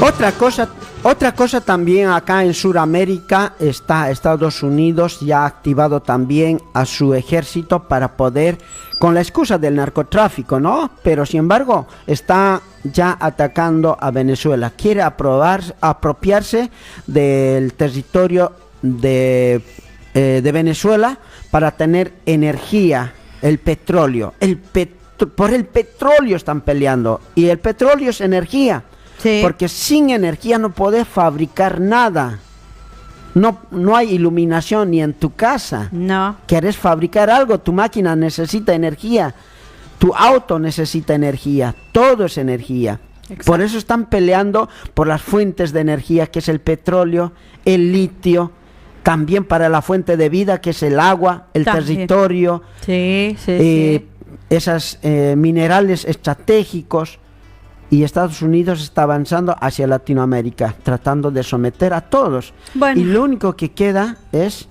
Otra cosa también acá en Sudamérica está Estados Unidos ya ha activado también a su ejército para poder, con la excusa del narcotráfico, ¿no? Pero sin embargo está ya atacando a Venezuela. Quiere apropiarse del territorio de Venezuela para tener energía, el petróleo. Por el petróleo están peleando y el petróleo es energía. Sí. Porque sin energía no podés fabricar nada. No hay iluminación ni en tu casa. No. Quieres fabricar algo, tu máquina necesita energía. Tu auto necesita energía. Todo es energía. Exacto. Por eso están peleando por las fuentes de energía, que es el petróleo, el litio, también para la fuente de vida, que es el agua, el territorio, esas minerales estratégicos. Y Estados Unidos está avanzando hacia Latinoamérica, tratando de someter a todos. Bueno. Y lo único que queda es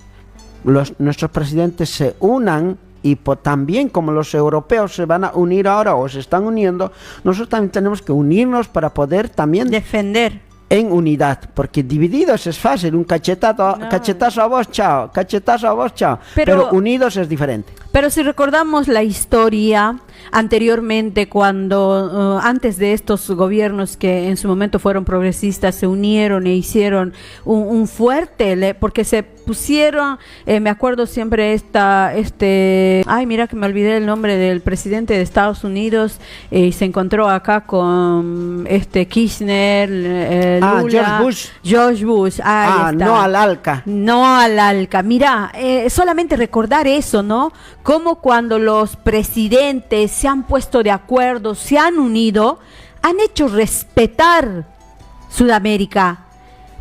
nuestros presidentes se unan y también como los europeos se van a unir ahora o se están uniendo, nosotros también tenemos que unirnos para poder también defender en unidad, porque divididos es fácil, un cachetazo a vos, chao, cachetazo a vos, chao, pero unidos es diferente. Pero si recordamos la historia anteriormente, cuando antes de estos gobiernos que en su momento fueron progresistas, se unieron e hicieron un fuerte, porque se pusieron, me acuerdo siempre ay, mira que me olvidé el nombre del presidente de Estados Unidos, y se encontró acá con Kirchner, Lula, George Bush, ahí está. No al ALCA. No al ALCA. Mira, solamente recordar eso, ¿no? Como cuando los presidentes se han puesto de acuerdo, se han unido, han hecho respetar Sudamérica.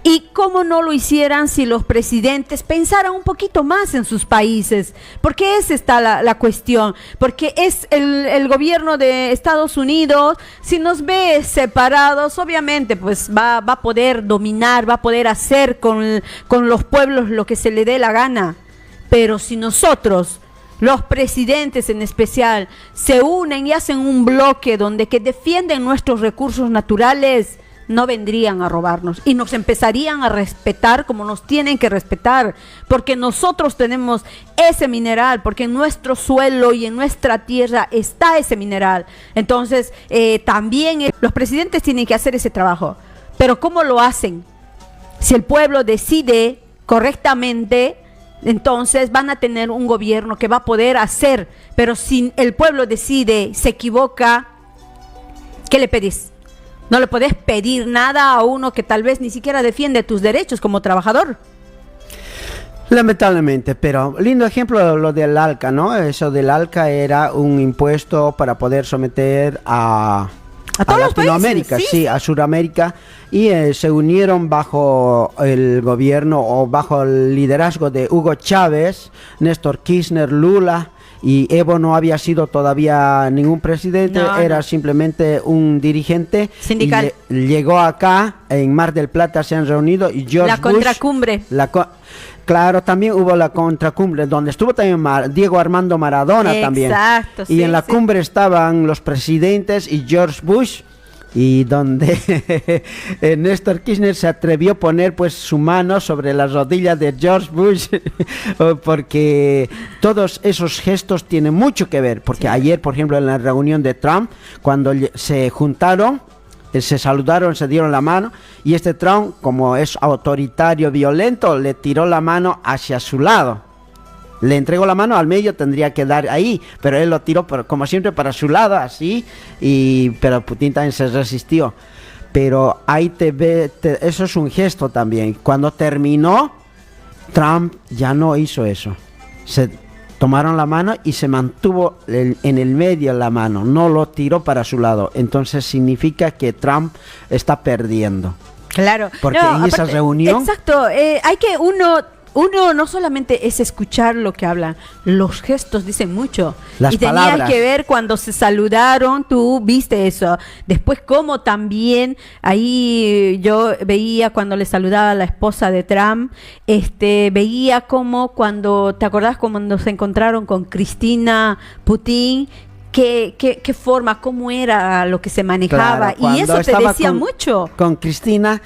Y cómo no lo hicieran si los presidentes pensaran un poquito más en sus países, porque esa está la cuestión, porque es el gobierno de Estados Unidos, si nos ve separados, obviamente pues va a poder dominar, va a poder hacer con los pueblos lo que se le dé la gana, pero si nosotros, los presidentes en especial, se unen y hacen un bloque donde que defienden nuestros recursos naturales, no vendrían a robarnos y nos empezarían a respetar como nos tienen que respetar, porque nosotros tenemos ese mineral, porque en nuestro suelo y en nuestra tierra está ese mineral. Entonces también los presidentes tienen que hacer ese trabajo, pero ¿cómo lo hacen? Si el pueblo decide correctamente, entonces van a tener un gobierno que va a poder hacer, pero si el pueblo decide, se equivoca, ¿qué le pedís? No le podés pedir nada a uno que tal vez ni siquiera defiende tus derechos como trabajador. Lamentablemente, pero lindo ejemplo lo del ALCA, ¿no? Eso del ALCA era un impuesto para poder someter a todos Latinoamérica, los países, sí, a Sudamérica, y se unieron bajo el gobierno o bajo el liderazgo de Hugo Chávez, Néstor Kirchner, Lula. Y Evo no había sido todavía ningún presidente, era simplemente un dirigente sindical. Llegó acá, en Mar del Plata se han reunido y George la Bush, contracumbre. Claro, también hubo la contracumbre, donde estuvo también Diego Armando Maradona. Exacto, también. Sí, y en la cumbre estaban los presidentes y George Bush, y donde Néstor Kirchner se atrevió a poner pues su mano sobre las rodillas de George Bush, porque todos esos gestos tienen mucho que ver, porque ayer, por ejemplo, en la reunión de Trump, cuando se juntaron, se saludaron, se dieron la mano, y Trump, como es autoritario, violento, le tiró la mano hacia su lado. Le entregó la mano al medio, tendría que dar ahí, pero él lo tiró, como siempre, para su lado, así, pero Putin también se resistió. Pero ahí eso es un gesto también. Cuando terminó, Trump ya no hizo eso. Se tomaron la mano y se mantuvo en el medio la mano, no lo tiró para su lado. Entonces significa que Trump está perdiendo. Claro. Porque en esa reunión... Exacto, hay que uno no solamente es escuchar lo que hablan, los gestos dicen mucho. Las y palabras. Tenía que ver cuando se saludaron, tú viste eso. Después como también, ahí yo veía cuando le saludaba a la esposa de Trump, veía como cuando, ¿te acordás cuando se encontraron con Cristina Putin? qué forma, cómo era lo que se manejaba. Claro, y eso te estaba decía mucho. Con Cristina,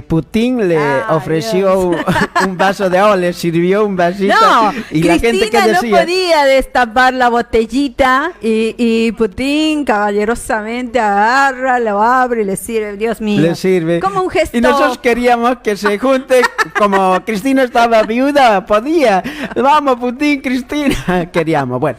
Putin le ofreció Dios. un vaso de agua, le sirvió un vasito. No, y la gente que Cristina no decía, podía destapar la botellita y Putin caballerosamente agarra, lo abre y le sirve. Dios mío. le sirve. Como un gesto. Y nosotros queríamos que se junte, como Cristina estaba viuda, podía. Vamos, Putin, Cristina. Queríamos, bueno.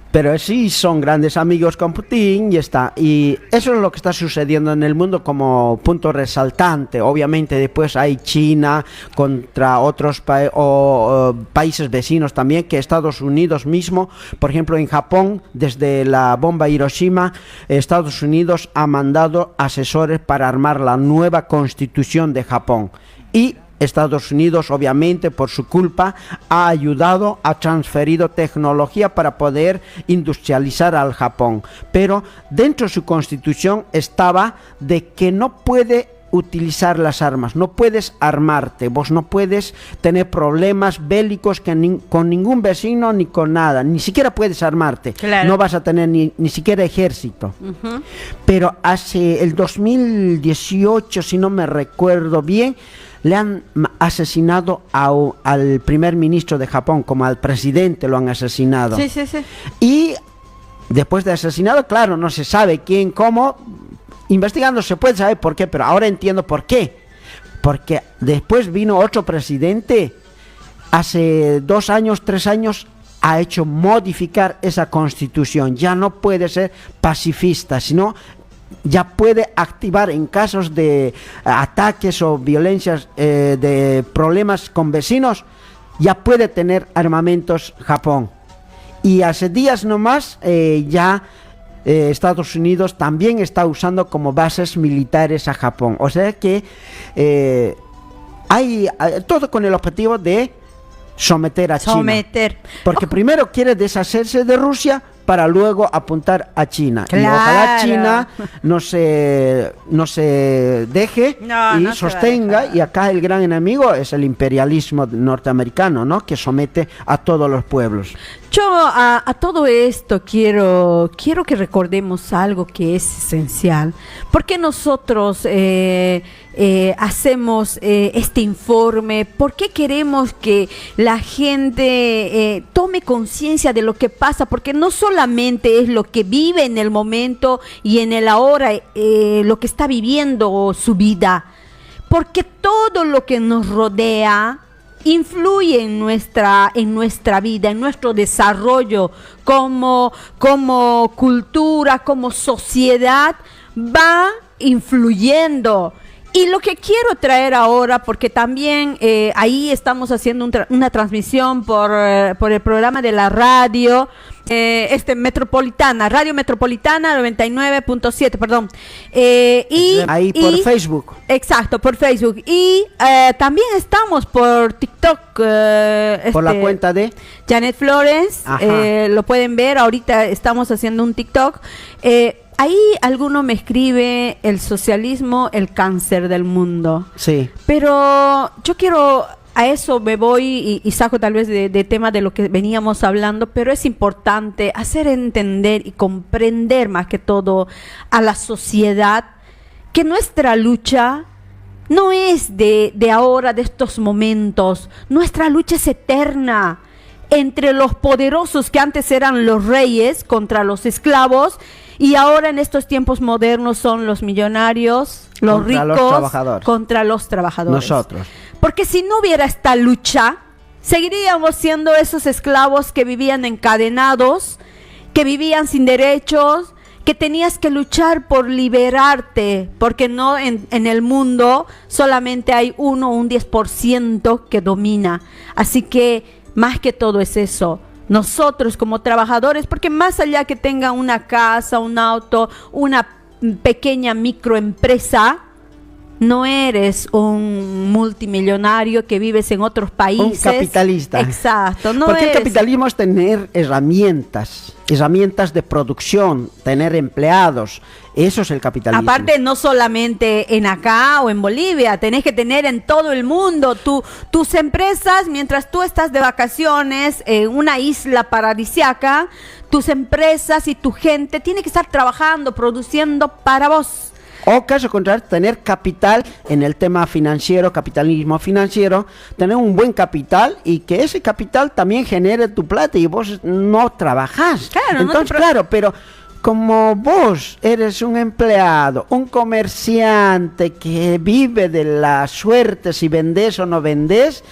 Pero sí son grandes amigos con Putin y está. Y eso es lo que está sucediendo en el mundo como punto resaltante. Obviamente después hay China contra otros países vecinos también, que Estados Unidos mismo, por ejemplo en Japón, desde la bomba Hiroshima, Estados Unidos ha mandado asesores para armar la nueva constitución de Japón. Y Estados Unidos, obviamente, por su culpa, ha ayudado, ha transferido tecnología para poder industrializar al Japón. Pero dentro de su constitución estaba de que no puede utilizar las armas, no puedes armarte, vos no puedes tener problemas bélicos con ningún vecino ni con nada, ni siquiera puedes armarte, claro. No vas a tener ni siquiera ejército. Pero hace el 2018, si no me recuerdo bien, le han asesinado al primer ministro de Japón, como al presidente lo han asesinado. Sí, sí, sí. Y después de asesinado, claro, no se sabe quién, cómo. Investigando se puede saber por qué, pero ahora entiendo por qué. Porque después vino otro presidente, hace 2 años, 3 años, ha hecho modificar esa constitución. Ya no puede ser pacifista, sino ya puede activar en casos de ataques o violencias, de problemas con vecinos, ya puede tener armamentos Japón. Y hace días nomás Estados Unidos también está usando como bases militares a Japón. O sea que hay todo con el objetivo de someter a China. Porque primero quiere deshacerse de Rusia para luego apuntar a China. Claro. Y ojalá China no se deje y sostenga. Y acá el gran enemigo es el imperialismo norteamericano, ¿no? Que somete a todos los pueblos. Yo a todo esto quiero que recordemos algo que es esencial. ¿Por qué nosotros hacemos este informe? ¿Por qué queremos que la gente tome conciencia de lo que pasa? Porque no solamente es lo que vive en el momento y en el ahora, lo que está viviendo su vida, porque todo lo que nos rodea influye en nuestra vida, en nuestro desarrollo como cultura, como sociedad, va influyendo. Y lo que quiero traer ahora, porque también ahí estamos haciendo una transmisión por el programa de la radio, Metropolitana, Radio Metropolitana 99.7, perdón. Ahí por Facebook. Exacto, por Facebook. Y también estamos por TikTok. Por la cuenta de Janet Flores. Lo pueden ver, ahorita estamos haciendo un TikTok. Ahí alguno me escribe: el socialismo, el cáncer del mundo. Sí. Pero yo quiero, a eso me voy y saco tal vez de tema de lo que veníamos hablando, pero es importante hacer entender y comprender más que todo a la sociedad que nuestra lucha no es de ahora, de estos momentos. Nuestra lucha es eterna. Entre los poderosos que antes eran los reyes contra los esclavos, y ahora en estos tiempos modernos son los millonarios, los ricos contra los trabajadores. Nosotros. Porque si no hubiera esta lucha, seguiríamos siendo esos esclavos que vivían encadenados, que vivían sin derechos, que tenías que luchar por liberarte, porque no en el mundo solamente hay un 10% que domina. Así que más que todo es eso. Nosotros como trabajadores, porque más allá que tengan una casa, un auto, una pequeña microempresa, No eres un multimillonario que vives en otros países. Un capitalista. Exacto. No Porque eres... el capitalismo es tener herramientas de producción, tener empleados. Eso es el capitalismo. Aparte, no solamente en acá o en Bolivia, tenés que tener en todo el mundo tus empresas, mientras tú estás de vacaciones en una isla paradisiaca, tus empresas y tu gente tiene que estar trabajando, produciendo para vos. O caso contrario, tener capital en el tema financiero, capitalismo financiero, tener un buen capital y que ese capital también genere tu plata y vos no trabajás. Claro, entonces, claro, pero como vos eres un empleado, un comerciante que vive de la suerte si vendés o no vendés,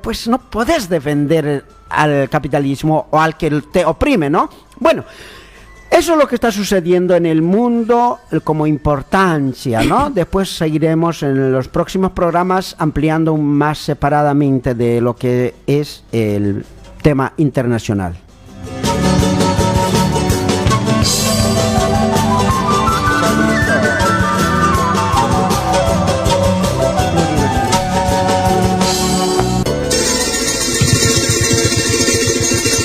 pues no podés defender al capitalismo o al que te oprime, ¿no? Bueno, eso es lo que está sucediendo en el mundo como importancia, ¿no? Después seguiremos en los próximos programas ampliando más separadamente de lo que es el tema internacional.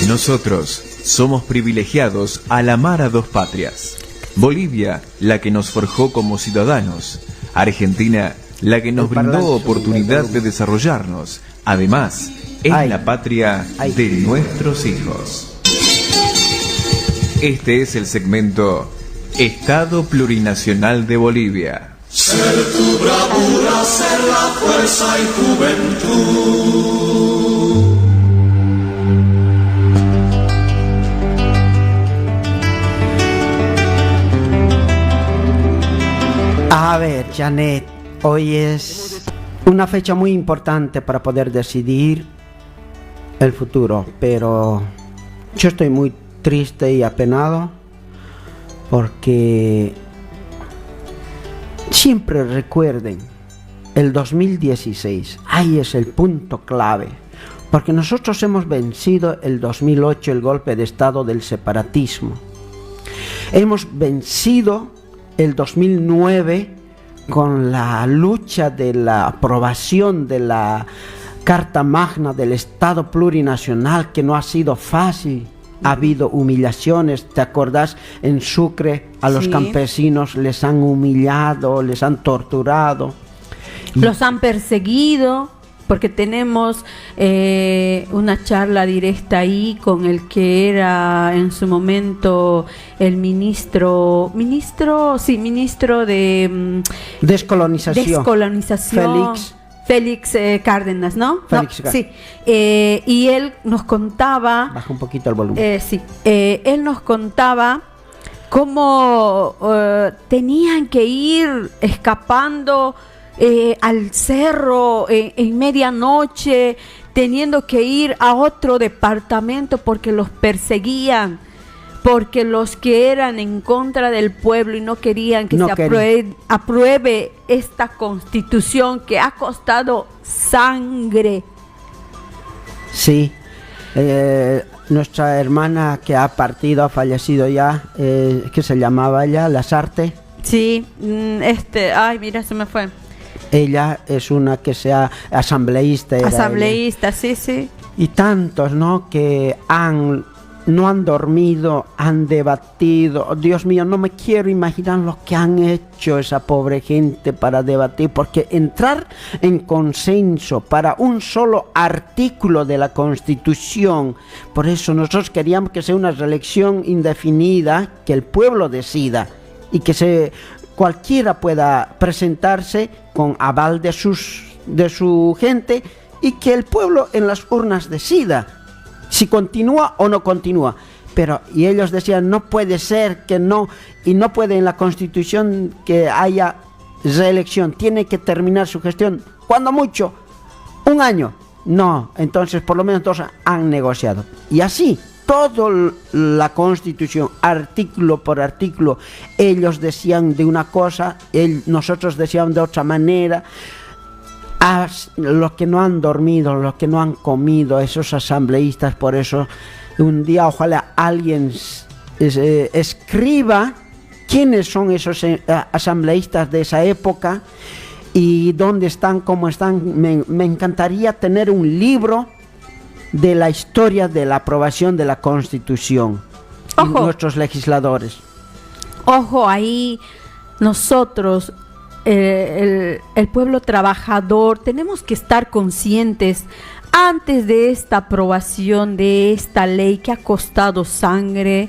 Nosotros somos privilegiados al amar a dos patrias. Bolivia, la que nos forjó como ciudadanos. Argentina, la que nos brindó oportunidad de desarrollarnos. Además, es la patria de nuestros hijos. Este es el segmento Estado Plurinacional de Bolivia. Ser tu bravura, ser la fuerza y juventud. A ver, Janet, hoy es una fecha muy importante para poder decidir el futuro, pero yo estoy muy triste y apenado porque siempre recuerden el 2016, ahí es el punto clave, porque nosotros hemos vencido el 2008 el golpe de estado del separatismo, hemos vencido el 2009 con la lucha de la aprobación de la Carta Magna del Estado Plurinacional, que no ha sido fácil. Ha habido humillaciones, ¿te acordás? En Sucre a los campesinos les han humillado, les han torturado. Los han perseguido, porque tenemos una charla directa ahí con el que era en su momento el ministro de descolonización. Félix Cárdenas, ¿no? Sí. Y él nos contaba... Baja un poquito el volumen. Él nos contaba cómo tenían que ir escapando al cerro en medianoche, teniendo que ir a otro departamento porque los perseguían, porque los que eran en contra del pueblo y no querían que apruebe esta constitución que ha costado sangre. Sí, nuestra hermana que ha partido, ha fallecido ya, ¿qué se llamaba ella? Lasarte. Sí, ay, mira, se me fue. Ella es una que sea asambleísta. Asambleísta, sí. Y tantos, ¿no? Que no han dormido, han debatido. Dios mío, no me quiero imaginar lo que han hecho esa pobre gente para debatir, porque entrar en consenso para un solo artículo de la Constitución, por eso nosotros queríamos que sea una reelección indefinida, que el pueblo decida y que cualquiera pueda presentarse con aval de su gente y que el pueblo en las urnas decida si continúa o no continúa. Y ellos decían, no puede ser que no, y no puede en la Constitución que haya reelección, tiene que terminar su gestión, cuando mucho, 1 año. No, entonces por lo menos 2 han negociado. Y así, toda la Constitución, artículo por artículo, ellos decían de una cosa, nosotros decíamos de otra manera. Los que no han dormido, los que no han comido, esos asambleístas, por eso un día ojalá alguien escriba quiénes son esos asambleístas de esa época y dónde están, cómo están. Me encantaría tener un libro de la historia de la aprobación de la Constitución. Y Ojo. nuestros legisladores. Ojo, ahí nosotros, el pueblo trabajador, tenemos que estar conscientes antes de esta aprobación de esta ley que ha costado sangre.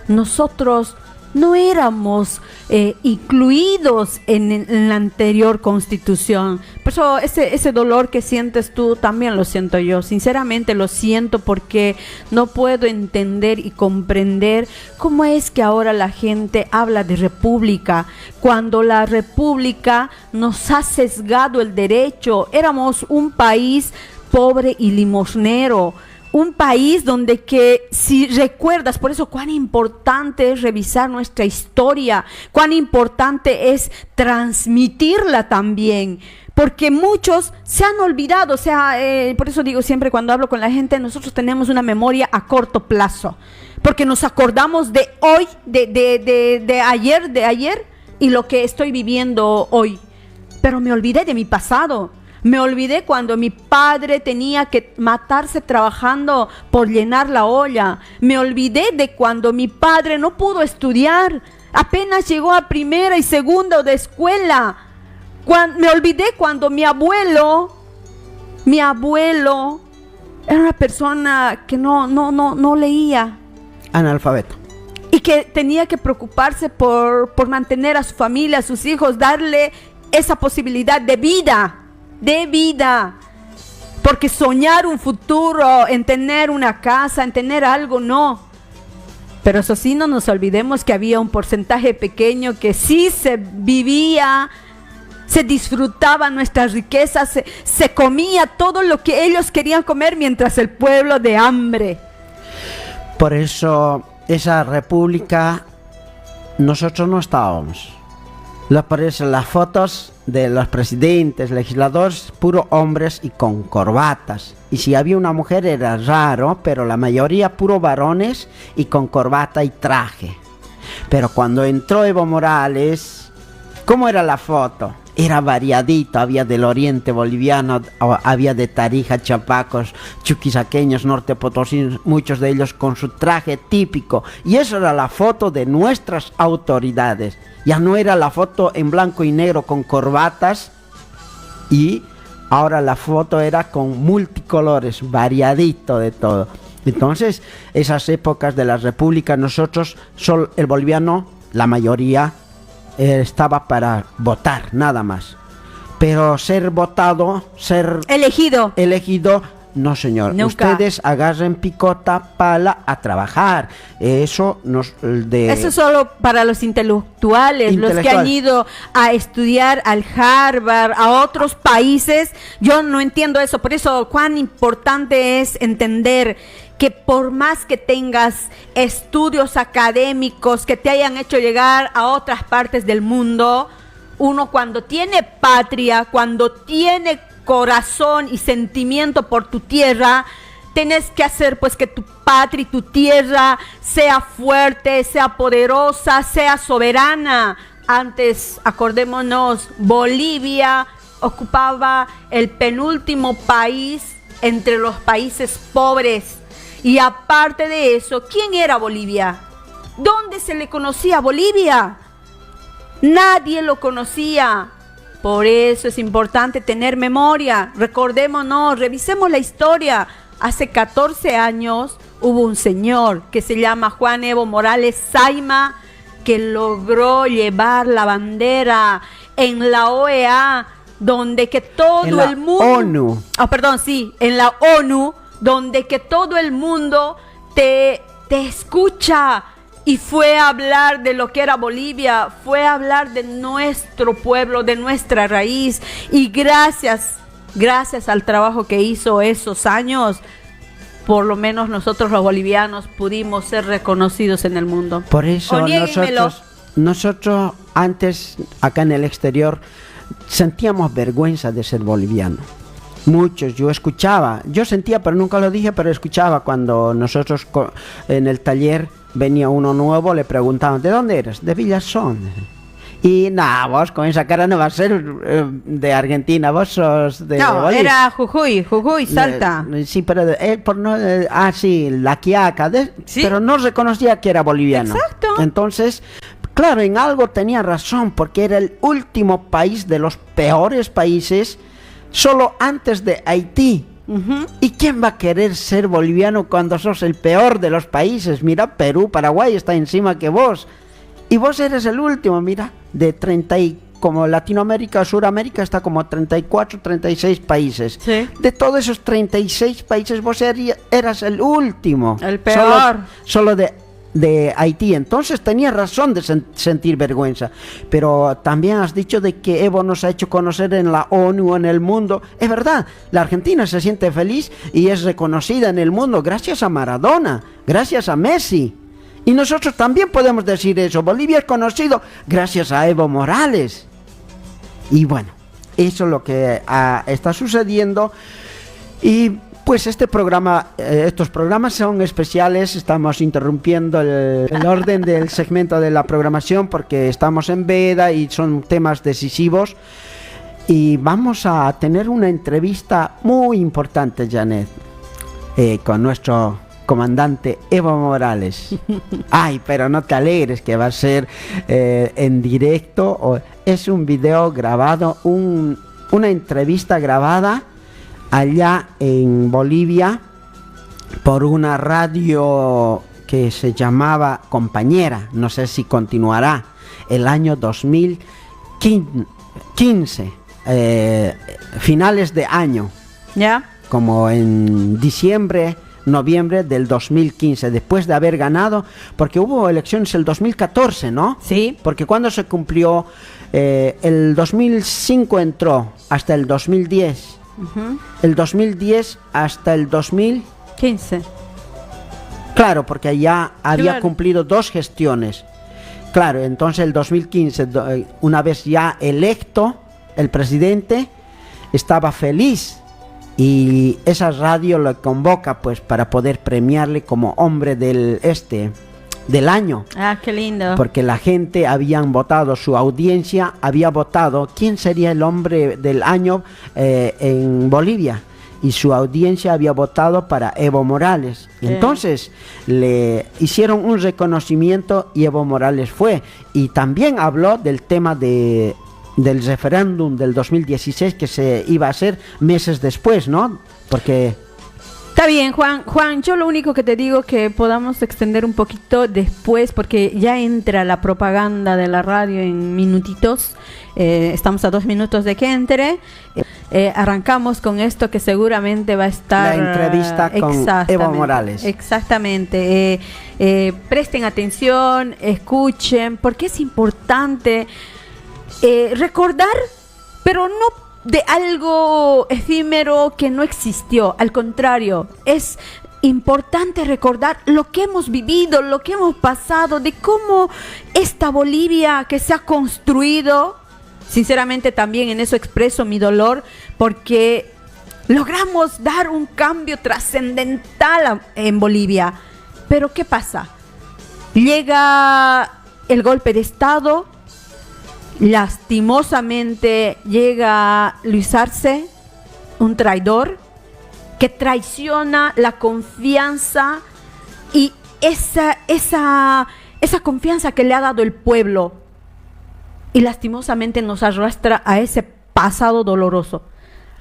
Nosotros no éramos incluidos en la anterior constitución. Por eso ese dolor que sientes tú también lo siento yo. Sinceramente lo siento, porque no puedo entender y comprender cómo es que ahora la gente habla de república, cuando la república nos ha sesgado el derecho. Éramos un país pobre y limosnero. Un país donde que, si recuerdas, por eso cuán importante es revisar nuestra historia, cuán importante es transmitirla también, porque muchos se han olvidado. O sea, por eso digo siempre cuando hablo con la gente, nosotros tenemos una memoria a corto plazo, porque nos acordamos de hoy, de ayer y lo que estoy viviendo hoy, pero me olvidé de mi pasado. Me olvidé cuando mi padre tenía que matarse trabajando por llenar la olla. Me olvidé de cuando mi padre no pudo estudiar. Apenas llegó a primera y segunda de escuela. Me olvidé cuando mi abuelo era una persona que no leía. Analfabeto. Y que tenía que preocuparse por mantener a su familia, a sus hijos, darle esa posibilidad de vida. Porque soñar un futuro, en tener una casa, en tener algo, no. Pero eso sí, no nos olvidemos que había un porcentaje pequeño que sí se vivía, se disfrutaba nuestras riquezas, se comía todo lo que ellos querían comer, mientras el pueblo de hambre. Por eso esa república nosotros no estábamos. Por eso las fotos de los presidentes, legisladores, puro hombres y con corbatas. Y si había una mujer era raro, pero la mayoría puro varones y con corbata y traje. Pero cuando entró Evo Morales, ¿cómo era la foto? Era variadito, había del oriente boliviano, había de Tarija, chapacos, chuquisaqueños, norte potosinos, muchos de ellos con su traje típico. Y eso era la foto de nuestras autoridades. Ya no era la foto en blanco y negro con corbatas, y ahora la foto era con multicolores, variadito de todo. Entonces, esas épocas de la república, nosotros, el boliviano, la mayoría, estaba para votar, nada más. Pero ser votado, ser elegido, no señor. Nunca. Ustedes agarren picota, pala a trabajar. Eso es solo para los intelectuales, los que han ido a estudiar al Harvard, a otros países. Yo no entiendo eso. Por eso cuán importante es entender que por más que tengas estudios académicos que te hayan hecho llegar a otras partes del mundo, uno cuando tiene patria, cuando tiene corazón y sentimiento por tu tierra, tienes que hacer pues que tu patria y tu tierra sea fuerte, sea poderosa, sea soberana. Antes, acordémonos, Bolivia ocupaba el penúltimo país entre los países pobres. Y aparte de eso, ¿quién era Bolivia? ¿Dónde se le conocía a Bolivia? Nadie lo conocía. Por eso es importante tener memoria. Recordémonos, revisemos la historia. Hace 14 años hubo un señor que se llama Juan Evo Morales Saima, que logró llevar la bandera en la OEA, donde que todo el mundo... ONU. En la ONU, donde que todo el mundo te escucha. Y fue a hablar de lo que era Bolivia, fue a hablar de nuestro pueblo, de nuestra raíz. Y gracias al trabajo que hizo esos años, por lo menos nosotros los bolivianos pudimos ser reconocidos en el mundo. Por eso nosotros antes, acá en el exterior, sentíamos vergüenza de ser boliviano. Muchos, yo sentía, pero nunca lo dije, pero escuchaba cuando nosotros en el taller venía uno nuevo, le preguntaban, ¿de dónde eres? De Villazón. Y nada, vos con esa cara no vas a ser de Argentina, vos sos de No, Bolivia. era Jujuy, Salta. Sí, pero por no, sí, la Quiaca, Sí. pero no reconocía que era boliviano. Exacto. Entonces, claro, en algo tenía razón, porque era el último país de los peores países, solo antes de Haití. Ujú. ¿Y quién va a querer ser boliviano cuando sos el peor de los países? Mira, Perú, Paraguay está encima que vos. Y vos eres el último, mira, de 30 y como Latinoamérica o Suramérica está como 34, 36 países. Sí. De todos esos 36 países vos eras el último. El peor. Solo de Haití. Entonces tenía razón de sentir vergüenza. Pero también has dicho de que Evo nos ha hecho conocer en la ONU, en el mundo. Es verdad, la Argentina se siente feliz y es reconocida en el mundo gracias a Maradona, gracias a Messi. Y nosotros también podemos decir eso. Bolivia es conocido gracias a Evo Morales. Y bueno, eso es lo que está sucediendo. Y pues estos programas son especiales. Estamos interrumpiendo el orden del segmento de la programación porque estamos en veda y son temas decisivos. Y vamos a tener una entrevista muy importante, Janet, con nuestro comandante Evo Morales. Ay, pero no te alegres que va a ser en directo. Es un video grabado, una entrevista grabada allá en Bolivia por una radio que se llamaba Compañera. No sé si continuará. El año 2015, finales de año, ¿Ya? como en diciembre, noviembre del 2015, después de haber ganado, porque hubo elecciones el 2014, ¿no? Sí. Porque cuando se cumplió, el 2005 entró hasta el 2010, Ujú. el 2010 hasta el 2000, 15. claro, porque ya había Claro. cumplido 2 gestiones. Claro, entonces el 2015, una vez ya electo el presidente, estaba feliz. Y esa radio lo convoca pues para poder premiarle como hombre del año, Ah, qué lindo. porque la gente habían votado, su audiencia había votado quién sería el hombre del año en Bolivia, y su audiencia había votado para Evo Morales. Sí. Entonces le hicieron un reconocimiento y Evo Morales fue, y también habló del tema del referéndum del 2016 que se iba a hacer meses después, ¿no? Porque Está bien, Juan, yo lo único que te digo que podamos extender un poquito después, porque ya entra la propaganda de la radio en minutitos. Estamos a 2 minutos de que entre. Arrancamos con esto que seguramente va a estar... La entrevista con exactamente, Evo Morales. Exactamente. Presten atención, escuchen, porque es importante recordar, pero no de algo efímero que no existió. Al contrario, es importante recordar lo que hemos vivido, lo que hemos pasado, de cómo esta Bolivia que se ha construido. Sinceramente también en eso expreso mi dolor, porque logramos dar un cambio trascendental en Bolivia. Pero ¿qué pasa? Llega el golpe de Estado. Lastimosamente llega Luis Arce, un traidor que traiciona la confianza y esa confianza que le ha dado el pueblo, y lastimosamente nos arrastra a ese pasado doloroso.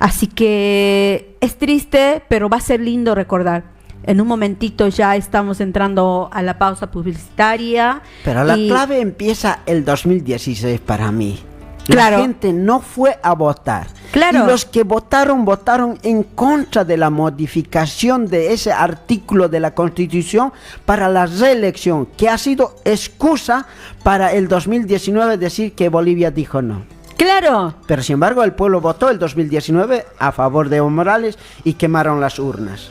Así que es triste, pero va a ser lindo recordar. En un momentito ya estamos entrando a la pausa publicitaria. pero la clave empieza el 2016 para mí. Claro. La gente no fue a votar. Claro. Y los que votaron en contra de la modificación de ese artículo de la Constitución para la reelección, que ha sido excusa para el 2019 decir que Bolivia dijo no. Claro. Pero sin embargo el pueblo votó el 2019 a favor de Evo Morales y quemaron las urnas.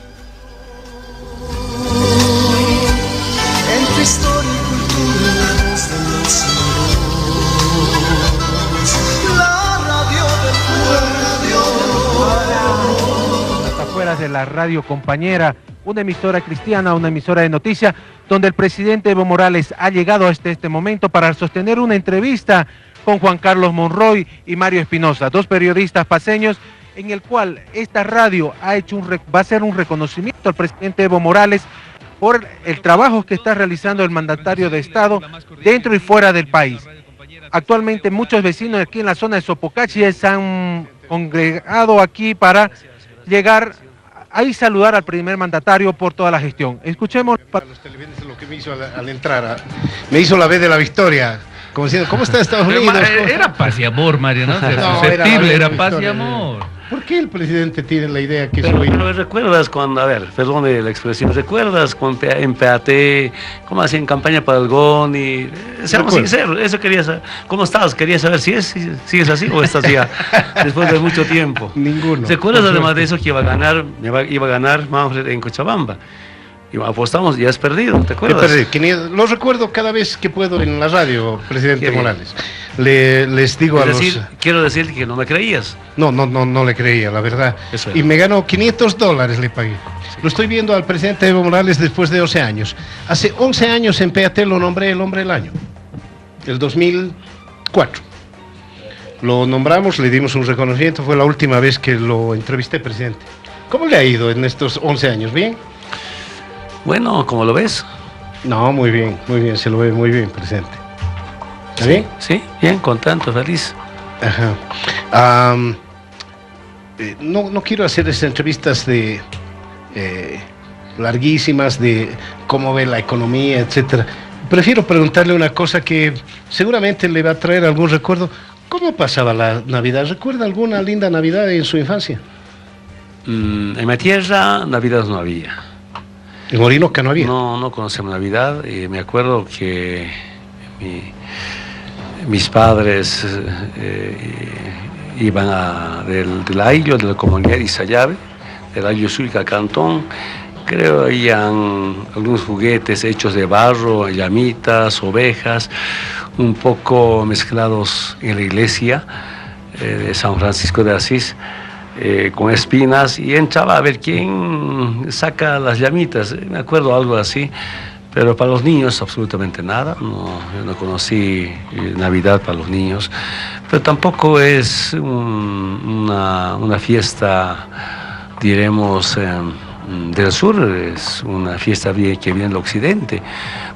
Entre historia y cultura, la voz de los solos. La radio del pueblo. Las afueras de la radio Compañera, una emisora cristiana, una emisora de noticias, donde el presidente Evo Morales ha llegado hasta este momento para sostener una entrevista con Juan Carlos Monroy y Mario Espinosa, dos periodistas paceños, en el cual esta radio va a hacer un reconocimiento al presidente Evo Morales por el trabajo que está realizando el mandatario de Estado dentro y fuera del país. Actualmente muchos vecinos aquí en la zona de Sopocachi se han congregado aquí para llegar a saludar al primer mandatario por toda la gestión. Escuchemos. Para los televidentes lo que me hizo al entrar, me hizo la vez de la victoria. Como diciendo, ¿cómo está Estados Unidos? Era paz y amor, Mario, ¿no? Susceptible, era paz y amor. ¿Por qué el presidente tiene la idea que pero recuerdas cuando, a ver, perdón la expresión, ¿recuerdas cuando en PAT, cómo hacían campaña para el GON? Y seamos sinceros, eso quería saber. ¿Cómo estás? Quería saber si es así o estás ya después de mucho tiempo. Ninguno. ¿Recuerdas además de eso que iba a ganar Manfred en Cochabamba? Y apostamos y has perdido, ¿te acuerdas? Lo recuerdo cada vez que puedo en la radio, presidente Morales. Les digo quiero decirte que no me creías. No le creía, la verdad. Y me ganó $500, le pagué. Sí. Lo estoy viendo al presidente Evo Morales después de 11 años. Hace 11 años en PAT lo nombré el hombre del año. El 2004. Lo nombramos, le dimos un reconocimiento, fue la última vez que lo entrevisté, presidente. ¿Cómo le ha ido en estos 11 años? ¿Bien? Bueno, ¿cómo lo ves? No, muy bien, se lo ve muy bien, presidente. ¿Está bien? Sí, bien, contento, feliz. Ajá. No quiero hacer estas entrevistas de larguísimas de cómo ve la economía, etcétera. Prefiero preguntarle una cosa que seguramente le va a traer algún recuerdo. ¿Cómo pasaba la Navidad? ¿Recuerda alguna linda Navidad en su infancia? En mi tierra, Navidad no había. ¿En Orinoca no había? No conocemos Navidad. Me acuerdo que mis padres iban del Ayllo, de la comunidad de Isayave, del Ayllo Suica Cantón. Creo que habían algunos juguetes hechos de barro, llamitas, ovejas, un poco mezclados en la iglesia de San Francisco de Asís. Con espinas, y entraba a ver quién saca las llamitas, me acuerdo algo así, pero para los niños absolutamente nada. Yo no conocí Navidad para los niños, pero tampoco es una fiesta, diremos, del sur, es una fiesta que viene del occidente.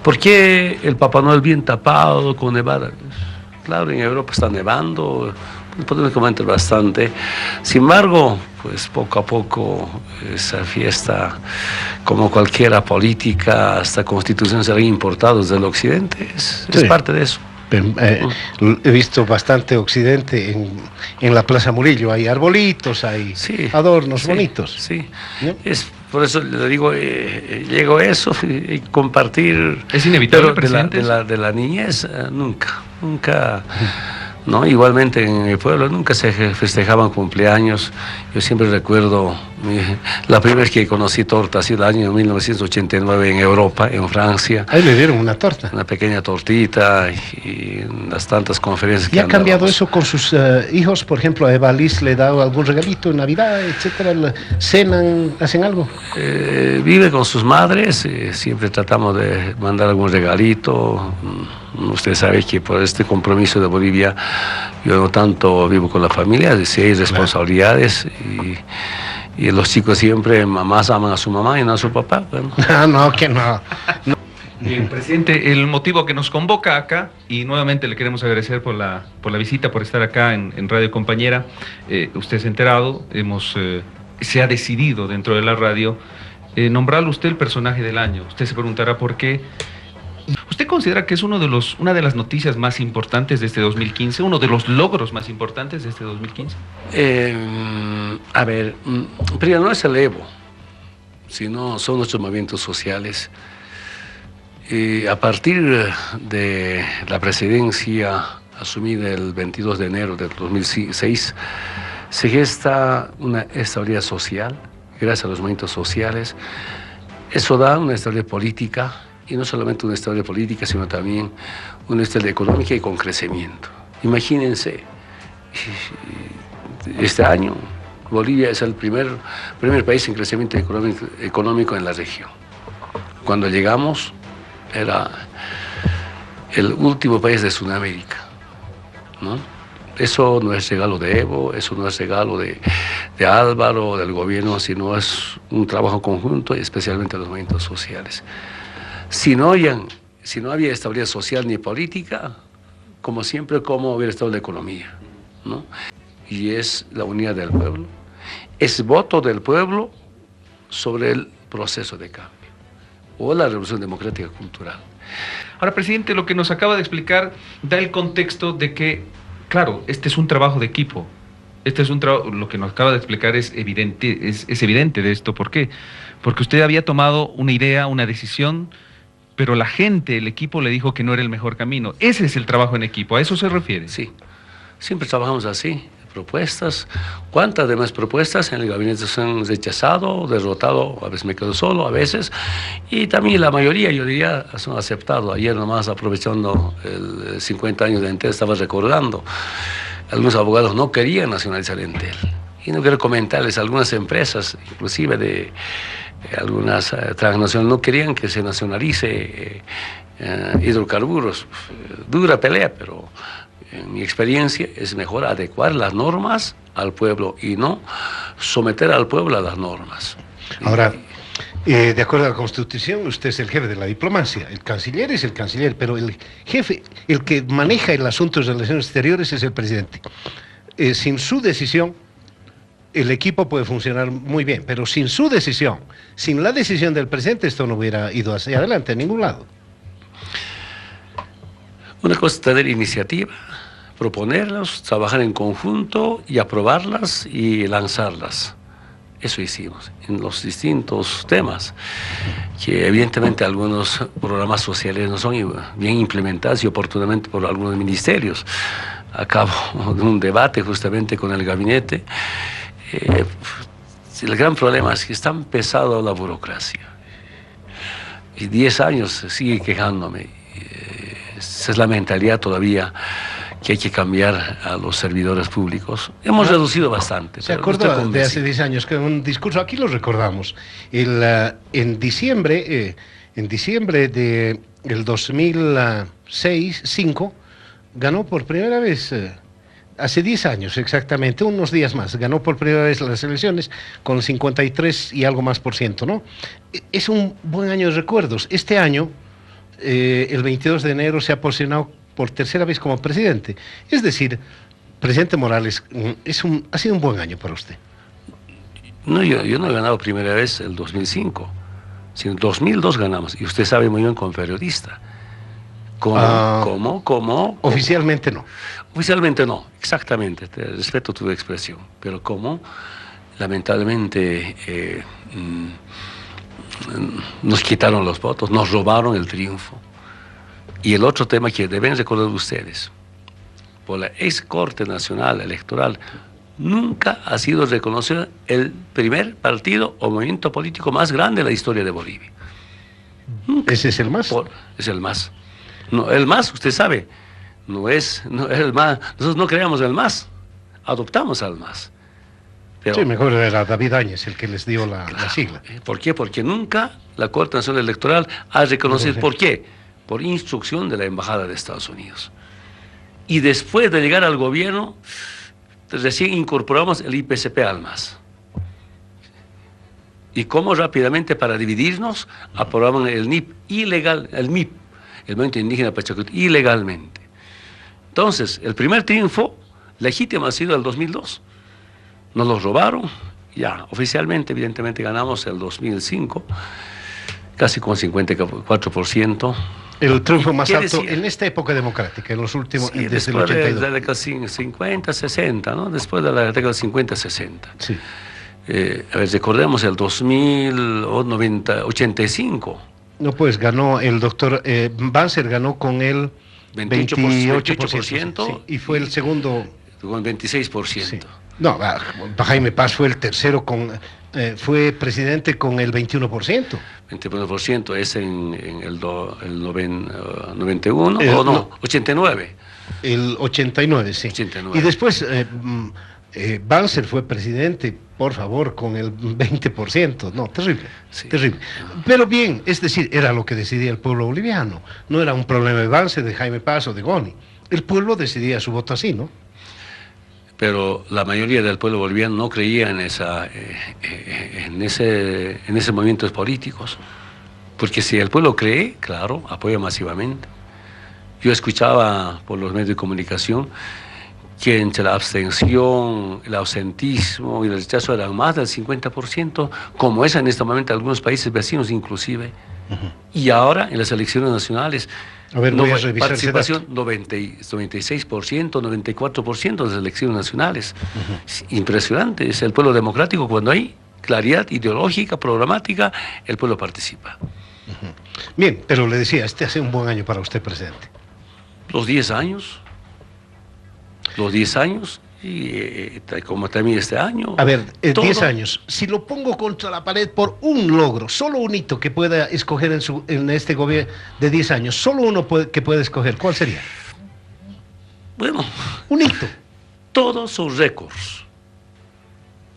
¿Por qué el Papá Noel bien tapado con nevada? Claro, en Europa está nevando, podemos comentar bastante. Sin embargo, pues poco a poco esa fiesta, como cualquiera política, hasta constituciones se han importado desde el occidente, es parte de eso. He visto bastante occidente en la Plaza Murillo, hay arbolitos, hay adornos bonitos. Sí, ¿no? Es por eso le digo, llego a eso y compartir. Es inevitable, pero de la niñez, nunca. ¿No? Igualmente en mi pueblo nunca se festejaban cumpleaños. Yo siempre recuerdo la primera vez que conocí torta, ha sido el año 1989 en Europa, en Francia. Ahí le dieron una torta. Una pequeña tortita y las tantas conferencias ¿Y ha cambiado eso con sus hijos? Por ejemplo, a Eva Liz le da algún regalito en Navidad, etcétera, cenan, hacen algo. Vive con sus madres, siempre tratamos de mandar algún regalito. Usted sabe que por este compromiso de Bolivia yo no tanto vivo con la familia, si hay responsabilidades y los chicos siempre, mamás aman a su mamá y no a su papá. Bueno. No, que no. Bien, presidente, el motivo que nos convoca acá, y nuevamente le queremos agradecer por la visita, por estar acá en Radio Compañera. Usted se ha enterado, se ha decidido dentro de la radio nombrarlo usted el personaje del año. Usted se preguntará por qué. ¿Usted considera que es una de las noticias más importantes de este 2015, uno de los logros más importantes de este 2015? A ver, primero no es el Evo, sino son nuestros movimientos sociales. A partir de la presidencia asumida el 22 de enero del 2006, se gesta una estabilidad social, gracias a los movimientos sociales. Eso da una estabilidad política, y no solamente una estabilidad política, sino también una estabilidad económica y con crecimiento. Imagínense, este año Bolivia es el primer país en crecimiento económico en la región. Cuando llegamos era el último país de Sudamérica. ¿no? Eso no es regalo de Evo, eso no es regalo de Álvaro, del gobierno, sino es un trabajo conjunto, y especialmente los movimientos sociales. Si no había estabilidad social ni política, como siempre, ¿cómo hubiera estado la economía? ¿No? Y es la unidad del pueblo, es voto del pueblo sobre el proceso de cambio, o la revolución democrática cultural. Ahora, presidente, lo que nos acaba de explicar da el contexto de que, claro, este es un trabajo de equipo. Lo que nos acaba de explicar es evidente, es evidente de esto. ¿Por qué? Porque usted había tomado una idea, una decisión, pero la gente, el equipo le dijo que no era el mejor camino. Ese es el trabajo en equipo, ¿a eso se refiere? Sí, siempre trabajamos así. Propuestas, cuántas demás propuestas en el gabinete se han rechazado, derrotado, a veces me quedo solo, a veces, y también la mayoría, yo diría, son aceptado. Ayer nomás, aprovechando el 50 años de Entel, estaba recordando, algunos abogados no querían nacionalizar Entel, y no quiero comentarles, algunas empresas, inclusive de algunas transnacionales, no querían que se nacionalice hidrocarburos. Dura pelea, pero en mi experiencia es mejor adecuar las normas al pueblo y no someter al pueblo a las normas. Ahora, de acuerdo a la Constitución, usted es el jefe de la diplomacia, el canciller es el canciller, pero el jefe, el que maneja el asunto de relaciones exteriores es el presidente. Sin su decisión, el equipo puede funcionar muy bien, pero sin su decisión, sin la decisión del presidente, esto no hubiera ido hacia adelante a ningún lado. Una cosa es tener iniciativa, proponerlas, trabajar en conjunto y aprobarlas y lanzarlas. Eso hicimos en los distintos temas, que evidentemente algunos programas sociales no son bien implementados y oportunamente por algunos ministerios. Acabo de un debate justamente con el gabinete. El gran problema es que es tan pesada la burocracia. Y 10 años sigue quejándome. Esa es la mentalidad todavía que hay que cambiar a los servidores públicos. Hemos reducido bastante. ¿Se acuerda de hace 10 años que en un discurso, aquí lo recordamos, en diciembre del 2006-05, ganó por primera vez, hace 10 años exactamente, unos días más, ganó por primera vez las elecciones con 53 y algo más %, ¿no? Es un buen año de recuerdos. Este año, el 22 de enero, se ha posicionado por tercera vez como presidente. Es decir, presidente Morales, ha sido un buen año para usted. No, yo no he ganado primera vez el 2005, sino en 2002 ganamos. Y usted sabe muy bien como periodista. ¿Cómo? Oficialmente no. Oficialmente no, exactamente. Te respeto tu expresión. Pero ¿cómo? Lamentablemente nos quitaron los votos, nos robaron el triunfo. Y el otro tema que deben recordar ustedes, por la ex Corte Nacional Electoral, nunca ha sido reconocido el primer partido o movimiento político más grande de la historia de Bolivia. Nunca. ¿Ese es el MAS? Es el MAS. No, el MAS, usted sabe, no es el MAS. Nosotros no creamos el MAS, adoptamos al MAS. Pero, sí, mejor era David Áñez el que les dio la sigla. ¿Por qué? Porque nunca la Corte Nacional Electoral ha reconocido. ¿Por qué? Por instrucción de la Embajada de Estados Unidos. Y después de llegar al gobierno, recién incorporamos el IPCP al MAS. Y cómo rápidamente, para dividirnos, aprobaron el NIP ilegal, el MIP, el Movimiento Indígena Pachacuti, ilegalmente. Entonces, el primer triunfo legítimo ha sido el 2002. Nos los robaron, ya, oficialmente, evidentemente, ganamos el 2005, casi con 54%. El triunfo más alto en esta época democrática, en los últimos, sí, desde el 82. Después de la década 50-60, ¿no? Después de la década 50-60. Sí. A ver, recordemos el 85. No, pues ganó el doctor Banzer, ganó con el 28%, sí, y fue el segundo. Con 26%. Sí. No, Jaime Paz fue el tercero, fue presidente con el 21%. 21% es en el 91, o no, 89. El 89, sí. 89. Y después Banzer fue presidente, por favor, con el 20%. No, terrible, sí. Terrible. Pero bien, es decir, era lo que decidía el pueblo boliviano. No era un problema de Banzer, de Jaime Paz o de Goni. El pueblo decidía su voto así, ¿no? Pero la mayoría del pueblo boliviano no creía en ese movimientos políticos. Porque si el pueblo cree, claro, apoya masivamente. Yo escuchaba por los medios de comunicación que entre la abstención, el ausentismo y el rechazo eran más del 50%, como es en este momento en algunos países vecinos inclusive. Y ahora en las elecciones nacionales, a ver, voy a revisar participación 96%, 94% de las elecciones nacionales. Es impresionante, es el pueblo democrático. Cuando hay claridad ideológica, programática, el pueblo participa. Bien, pero le decía, este hace un buen año para usted, presidente. Los 10 años, y como también este año. A ver, 10 años, si lo pongo contra la pared por un logro, solo un hito que pueda escoger en este gobierno de 10 años, solo uno que pueda escoger, ¿cuál sería? Bueno, un hito. Todos sus récords,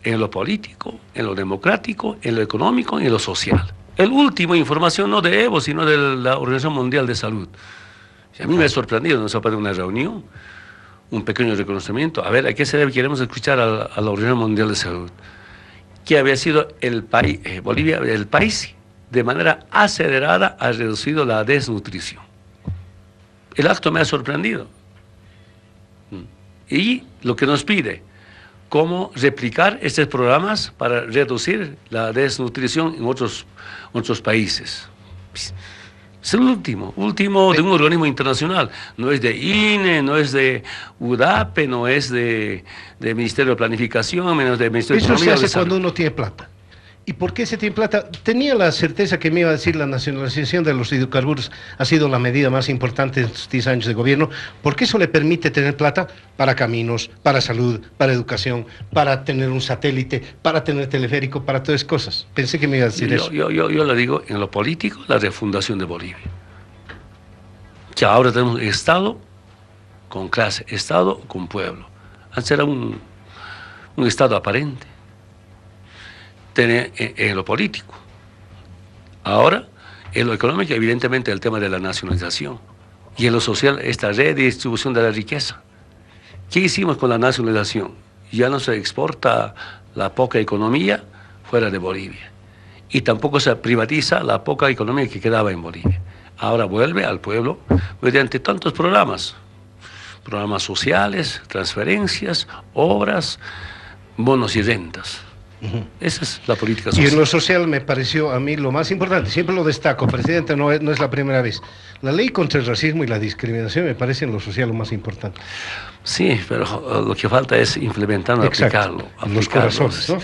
en lo político, en lo democrático, en lo económico y en lo social. El último información no de Evo, sino de la Organización Mundial de Salud. Y a mí me ha sorprendido, nos ha pasado una reunión, un pequeño reconocimiento. A ver, ¿a qué se debe? Queremos escuchar a la Organización Mundial de Salud, que había sido el país, Bolivia, el país de manera acelerada ha reducido la desnutrición. El acto me ha sorprendido. Y lo que nos pide, cómo replicar estos programas para reducir la desnutrición en otros países. Es el último de un organismo internacional. No es de INE, no es de UDAPE, no es de Ministerio de Planificación, menos de Ministerio de Economía. Eso se hace cuando uno tiene plata. ¿Y por qué se tiene plata? Tenía la certeza que me iba a decir la nacionalización de los hidrocarburos ha sido la medida más importante en estos 10 años de gobierno, porque eso le permite tener plata para caminos, para salud, para educación, para tener un satélite, para tener teleférico, para todas esas cosas. Pensé que me iba a decir eso. Yo le digo, en lo político, la refundación de Bolivia. Que ahora tenemos Estado con clase, Estado con pueblo. Antes era un Estado aparente. Tener en lo político. Ahora, en lo económico, evidentemente, el tema de la nacionalización. Y en lo social, esta redistribución de la riqueza. ¿Qué hicimos con la nacionalización? Ya no se exporta la poca economía fuera de Bolivia. Y tampoco se privatiza la poca economía que quedaba en Bolivia. Ahora vuelve al pueblo mediante tantos programas. Programas sociales, transferencias, obras, bonos y rentas. Esa es la política social. Y en lo social me pareció a mí lo más importante, siempre lo destaco, presidente, no es la primera vez. La ley contra el racismo y la discriminación me parece en lo social lo más importante. Sí, pero lo que falta es implementarlo, aplicarlo. Los corazones, ¿no?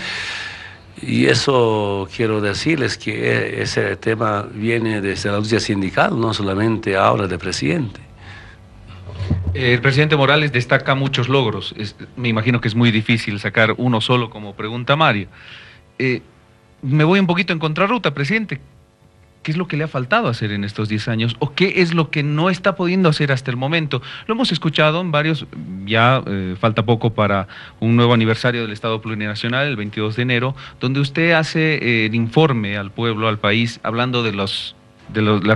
Y eso quiero decirles que ese tema viene desde la lucha sindical, no solamente ahora de presidente. El presidente Morales destaca muchos logros. Me imagino que es muy difícil sacar uno solo, como pregunta Mario. Me voy un poquito en contrarruta, presidente. ¿Qué es lo que le ha faltado hacer en estos 10 años? ¿O qué es lo que no está pudiendo hacer hasta el momento? Lo hemos escuchado en varios, ya falta poco para un nuevo aniversario del Estado Plurinacional, el 22 de enero, donde usted hace el informe al pueblo, al país, hablando de las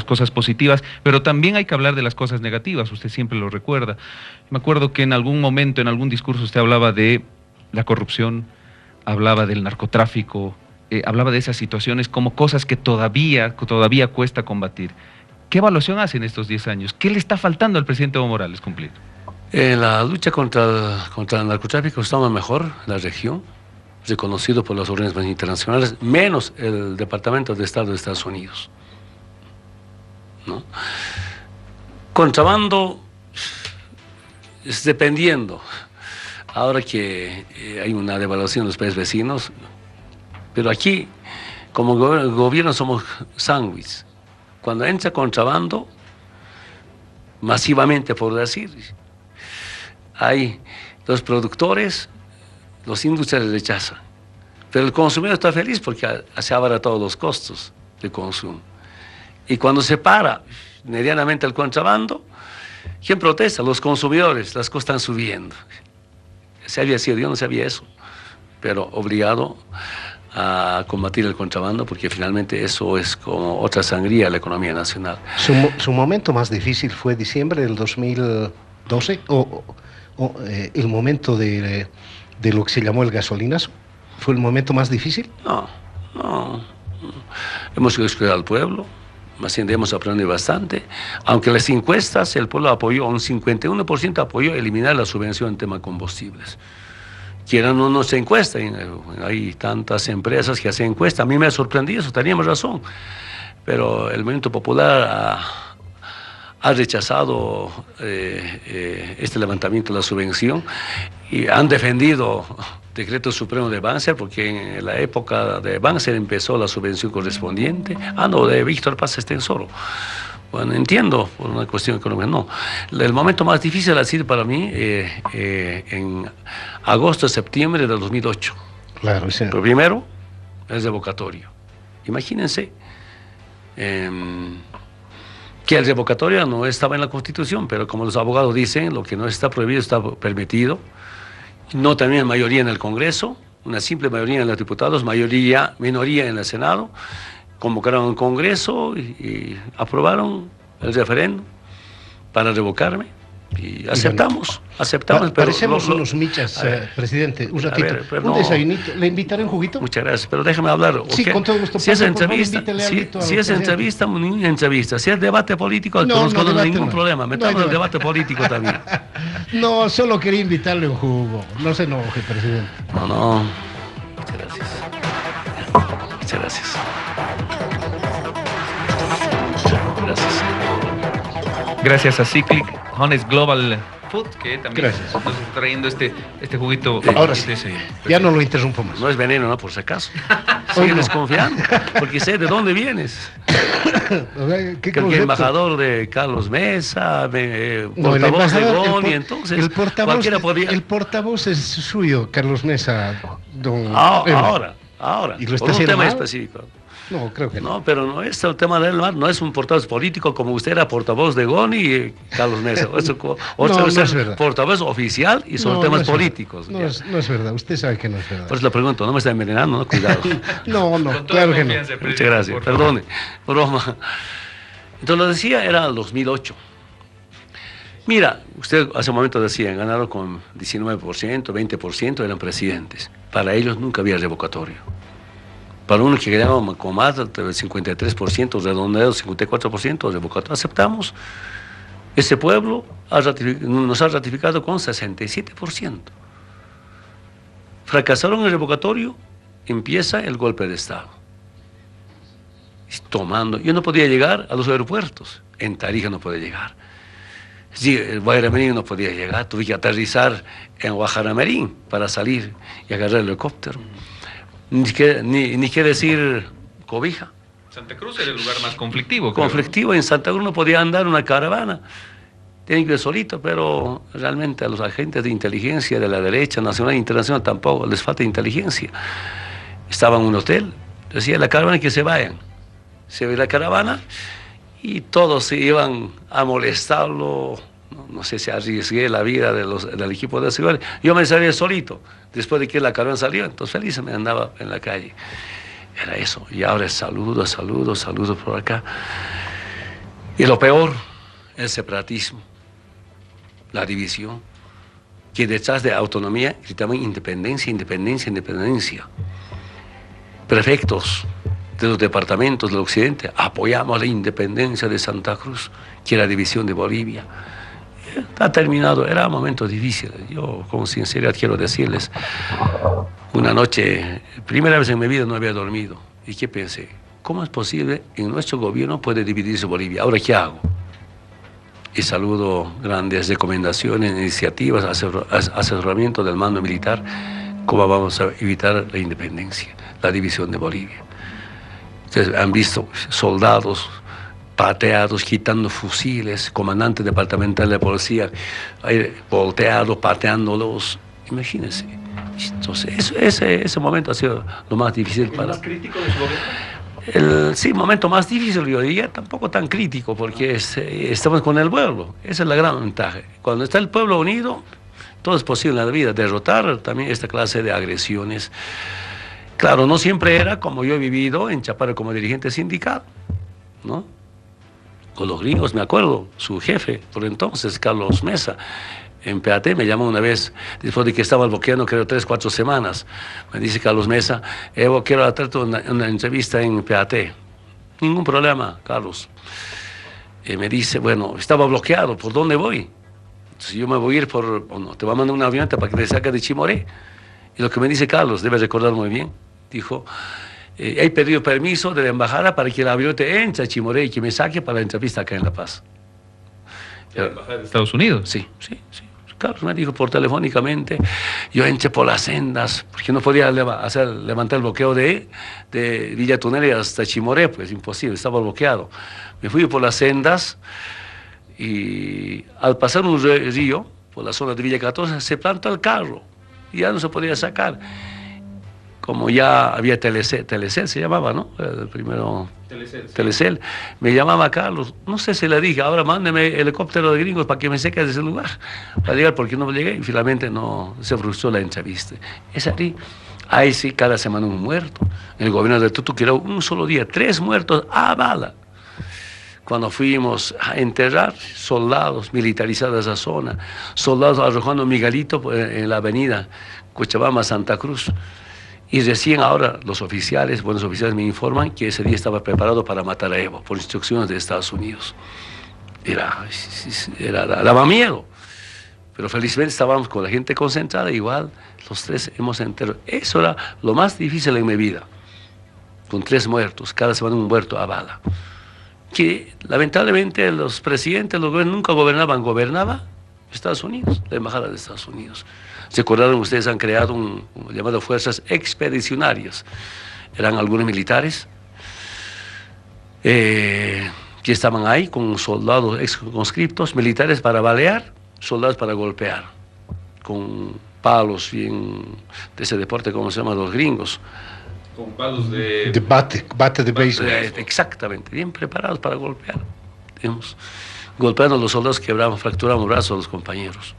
cosas positivas, pero también hay que hablar de las cosas negativas, usted siempre lo recuerda. Me acuerdo que en algún momento, en algún discurso, usted hablaba de la corrupción, hablaba del narcotráfico, hablaba de esas situaciones como cosas que todavía cuesta combatir. ¿Qué evaluación hace en estos 10 años? ¿Qué le está faltando al presidente Evo Morales cumplir? En la lucha contra el narcotráfico estamos mejor en la región, reconocido por los organismos internacionales, menos el Departamento de Estado de Estados Unidos. ¿No? Contrabando es dependiendo. Ahora que hay una devaluación en los países vecinos, pero aquí, como gobierno, somos sándwich. Cuando entra contrabando, masivamente, por decir, hay los productores, los industriales rechazan. Pero el consumidor está feliz porque se abarató los costos de consumo. Y cuando se para medianamente el contrabando, ¿quién protesta? Los consumidores, las cosas están subiendo. Se había sido, yo no sabía eso, pero obligado a combatir el contrabando porque finalmente eso es como otra sangría a la economía nacional. Su momento más difícil fue diciembre del 2000, 12, el momento de lo que se llamó el gasolinazo, ¿fue el momento más difícil? No. Hemos escuchado al pueblo, más bien hemos aprendido bastante. Aunque las encuestas, el pueblo apoyó, un 51% apoyó eliminar la subvención en tema de combustibles. Quieran o no se encuesta, hay tantas empresas que hacen encuestas. A mí me ha sorprendido eso, teníamos razón. Pero el movimiento popular ha rechazado este levantamiento de la subvención y han defendido decreto supremo de Banzer, porque en la época de Banzer empezó la subvención correspondiente. No, de Víctor Paz Estensoro. Bueno, entiendo, por una cuestión económica, no. El momento más difícil ha sido para mí en agosto, septiembre de 2008. Claro, sí. Pero primero, el revocatorio. Imagínense que el revocatorio no estaba en la Constitución, pero como los abogados dicen, lo que no está prohibido está permitido. No también mayoría en el Congreso, una simple mayoría en los diputados, minoría en el Senado. Convocaron un Congreso y aprobaron el referéndum para revocarme. Y aceptamos. Parecemos unos michas, presidente. Un ratito, un desayunito. ¿Le invitaré un juguito? Muchas gracias, pero déjame hablar. Sí, ¿okay? con todo gusto. Si es entrevista, si es entrevista, ni entrevista. Si es debate político, no hay ningún problema. Metamos el debate político también. No, solo quería invitarle un jugo. No se enoje, presidente. No. Muchas gracias. Muchas gracias. Gracias a Cyclic Honest Global Food, que también nos está trayendo este juguito. Ahora sí, ya no lo interrumpo más. No es veneno, ¿no? Por si acaso. Sigue desconfiando, porque sé de dónde vienes. ¿Qué que el embajador de Carlos Mesa, portavoz de Goni, entonces cualquiera podría... El portavoz es suyo, Carlos Mesa, don... Ahora. ¿Y lo está por un haciendo tema mal? específico. No, creo que no. No, pero no es el tema del mar, no es un portavoz político como usted era portavoz de Goni y Carlos Mesa. No es verdad. Portavoz oficial y son temas políticos. No es verdad, usted sabe que no es verdad. Por eso le pregunto, no me está envenenando, ¿no? Cuidado. No, claro que no. Muchas gracias, perdone, broma. Entonces lo decía, era el 2008. Mira, usted hace un momento decía, ganaron con 19%, 20%, eran presidentes. Para ellos nunca había revocatorio. Para uno que ganaba con más del 53%, redondeado 54%, revocatorio, aceptamos. Ese pueblo nos ha ratificado con 67%. Fracasaron el revocatorio, empieza el golpe de Estado. Yo no podía llegar a los aeropuertos, en Tarija no podía llegar. Sí, el Guayramerín no podía llegar, tuve que aterrizar en Guajaramerín para salir y agarrar el helicóptero. Ni qué decir Cobija. Santa Cruz era el lugar más conflictivo. Conflictivo, en Santa Cruz no podía andar una caravana. Tienen que ir solito, pero realmente a los agentes de inteligencia de la derecha, nacional e internacional, tampoco les falta inteligencia. Estaba en un hotel, decía la caravana que se vayan. Se ve la caravana y todos se iban a molestarlo. No sé si arriesgué la vida del equipo de seguridad. Yo me salí solito, después de que la caravana salió, entonces feliz me andaba en la calle. Era eso, y ahora es saludos por acá. Y lo peor, el separatismo, la división, que detrás de autonomía gritaban independencia. Prefectos de los departamentos del occidente, apoyamos la independencia de Santa Cruz, que era división de Bolivia. Ha terminado, era un momento difícil. Yo con sinceridad quiero decirles, una noche, primera vez en mi vida no había dormido. ¿Y qué pensé? ¿Cómo es posible en nuestro gobierno puede dividirse Bolivia? ¿Ahora qué hago? Y saludo grandes recomendaciones, iniciativas, asesoramiento del mando militar, cómo vamos a evitar la independencia, la división de Bolivia. Ustedes han visto soldados pateados, quitando fusiles, comandante departamental de policía, volteados, pateándolos. Imagínense. Entonces, ese momento ha sido lo más difícil para... ¿El más crítico de su gobierno? Sí, momento más difícil, yo diría, tampoco tan crítico, porque estamos con el pueblo. Esa es la gran ventaja. Cuando está el pueblo unido, todo es posible en la vida. Derrotar también esta clase de agresiones. Claro, no siempre era como yo he vivido en Chapare como dirigente sindical, ¿no? con los gringos, me acuerdo, su jefe, por entonces, Carlos Mesa, en PAT, me llamó una vez, después de que estaba bloqueando, creo, 3, 4 semanas. Me dice Carlos Mesa, Evo, quiero hacerte una entrevista en PAT. Ningún problema, Carlos. Y me dice, bueno, estaba bloqueado, ¿por dónde voy? Entonces yo me voy a ir por, bueno, te voy a mandar una avioneta para que te saque de Chimoré. Y lo que me dice Carlos, debes recordar muy bien, dijo, he pedido permiso de la embajada para que el avioneta entre a Chimoré y que me saque para la entrevista acá en La Paz. ¿La embajada de Estados Unidos? Sí. Carlos me dijo por telefónicamente, yo entré por las sendas, porque no podía levantar el bloqueo de Villa Tuneli hasta Chimoré, pues imposible, estaba bloqueado. Me fui por las sendas y al pasar un río, por la zona de Villa 14, se plantó el carro y ya no se podía sacar. Como ya había Telecel se llamaba, ¿no? El primero... Telecel. Me llamaba Carlos, no sé si le dije, ahora mándeme helicóptero de gringos para que me seque de ese lugar, para llegar, porque no llegué y finalmente no se frustró la entrevista. Es así, ahí sí, cada semana un muerto. En el gobierno de Tutu, que era un solo día, 3 muertos a bala. Cuando fuimos a enterrar soldados, militarizados esa zona, soldados arrojando migalito en la avenida Cochabamba-Santa Cruz. Y recién ahora los oficiales, buenos oficiales, me informan que ese día estaba preparado para matar a Evo, por instrucciones de Estados Unidos. Daba miedo. Pero felizmente estábamos con la gente concentrada, igual los 3 hemos enterrado. Eso era lo más difícil en mi vida, con 3 muertos, cada semana un muerto a bala. Que lamentablemente los presidentes, los gobiernos nunca gobernaba Estados Unidos, la embajada de Estados Unidos. ¿Se acordaron? Ustedes han creado un llamado Fuerzas Expedicionarias. Eran algunos militares que estaban ahí con soldados conscriptos, militares para balear, soldados para golpear, con palos bien de ese deporte, ¿cómo se llama? Los gringos. Con palos de bate de béisbol. Exactamente, bien preparados para golpear. Digamos, golpeando a los soldados, fracturamos brazos a los compañeros.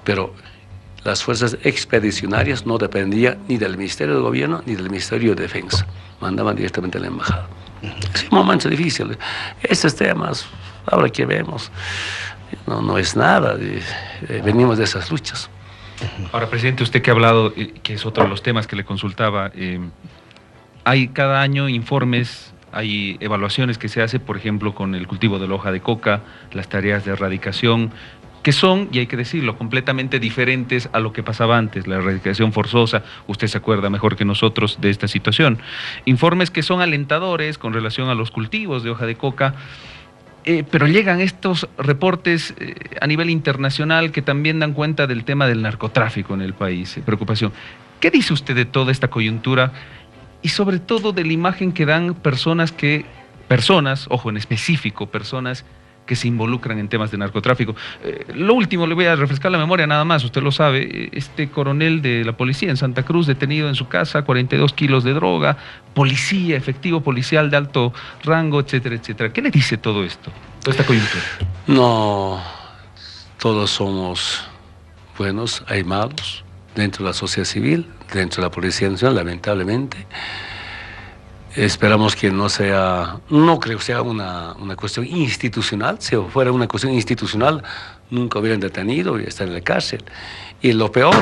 Pero las fuerzas expedicionarias no dependían ni del Ministerio de Gobierno ni del Ministerio de Defensa. Mandaban directamente a la embajada. Es un momento difícil. Estos temas, ahora que vemos, no es nada. Venimos de esas luchas. Ahora, presidente, usted que ha hablado, que es otro de los temas que le consultaba, hay cada año informes, hay evaluaciones que se hace, por ejemplo, con el cultivo de la hoja de coca, las tareas de erradicación, que son, y hay que decirlo, completamente diferentes a lo que pasaba antes, la erradicación forzosa. Usted se acuerda mejor que nosotros de esta situación. Informes que son alentadores con relación a los cultivos de hoja de coca, pero llegan estos reportes a nivel internacional que también dan cuenta del tema del narcotráfico en el país, preocupación. ¿Qué dice usted de toda esta coyuntura y sobre todo de la imagen que dan personas, ojo, en específico, personas que se involucran en temas de narcotráfico? Lo último, le voy a refrescar la memoria nada más, usted lo sabe, este coronel de la policía en Santa Cruz detenido en su casa, 42 kilos de droga, policía, efectivo policial de alto rango, etcétera, etcétera. ¿Qué le dice todo esto, toda esta coyuntura? No, todos somos buenos, hay malos, dentro de la sociedad civil, dentro de la Policía Nacional, lamentablemente. Esperamos que no creo que sea una cuestión institucional. Si fuera una cuestión institucional, nunca hubieran detenido y están en la cárcel. Y lo peor...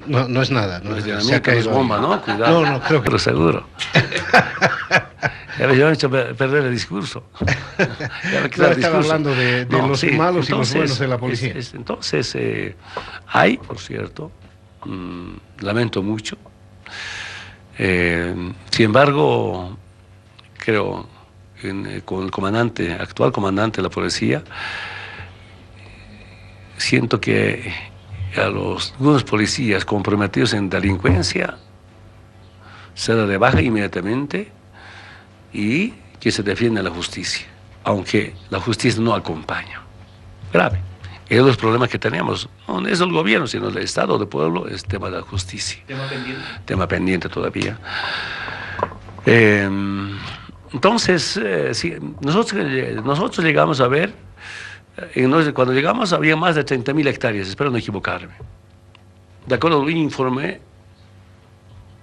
No es nada. No es bomba, ¿no? Cuidado. No, creo que... Pero seguro. Ya me han hecho perder el discurso. Estaba hablando de los malos y los buenos de la policía. Entonces, hay, por cierto, lamento mucho. Sin embargo, creo con el actual comandante de la policía, siento que a algunos policías comprometidos en delincuencia se da de baja inmediatamente y que se defiende la justicia, aunque la justicia no acompaña. Grave. Es los problemas que tenemos, no es el gobierno, sino el Estado, del pueblo, es tema de la justicia. Tema pendiente todavía. Entonces, sí, nosotros llegamos a ver, cuando llegamos había más de 30.000 hectáreas, espero no equivocarme. De acuerdo al informe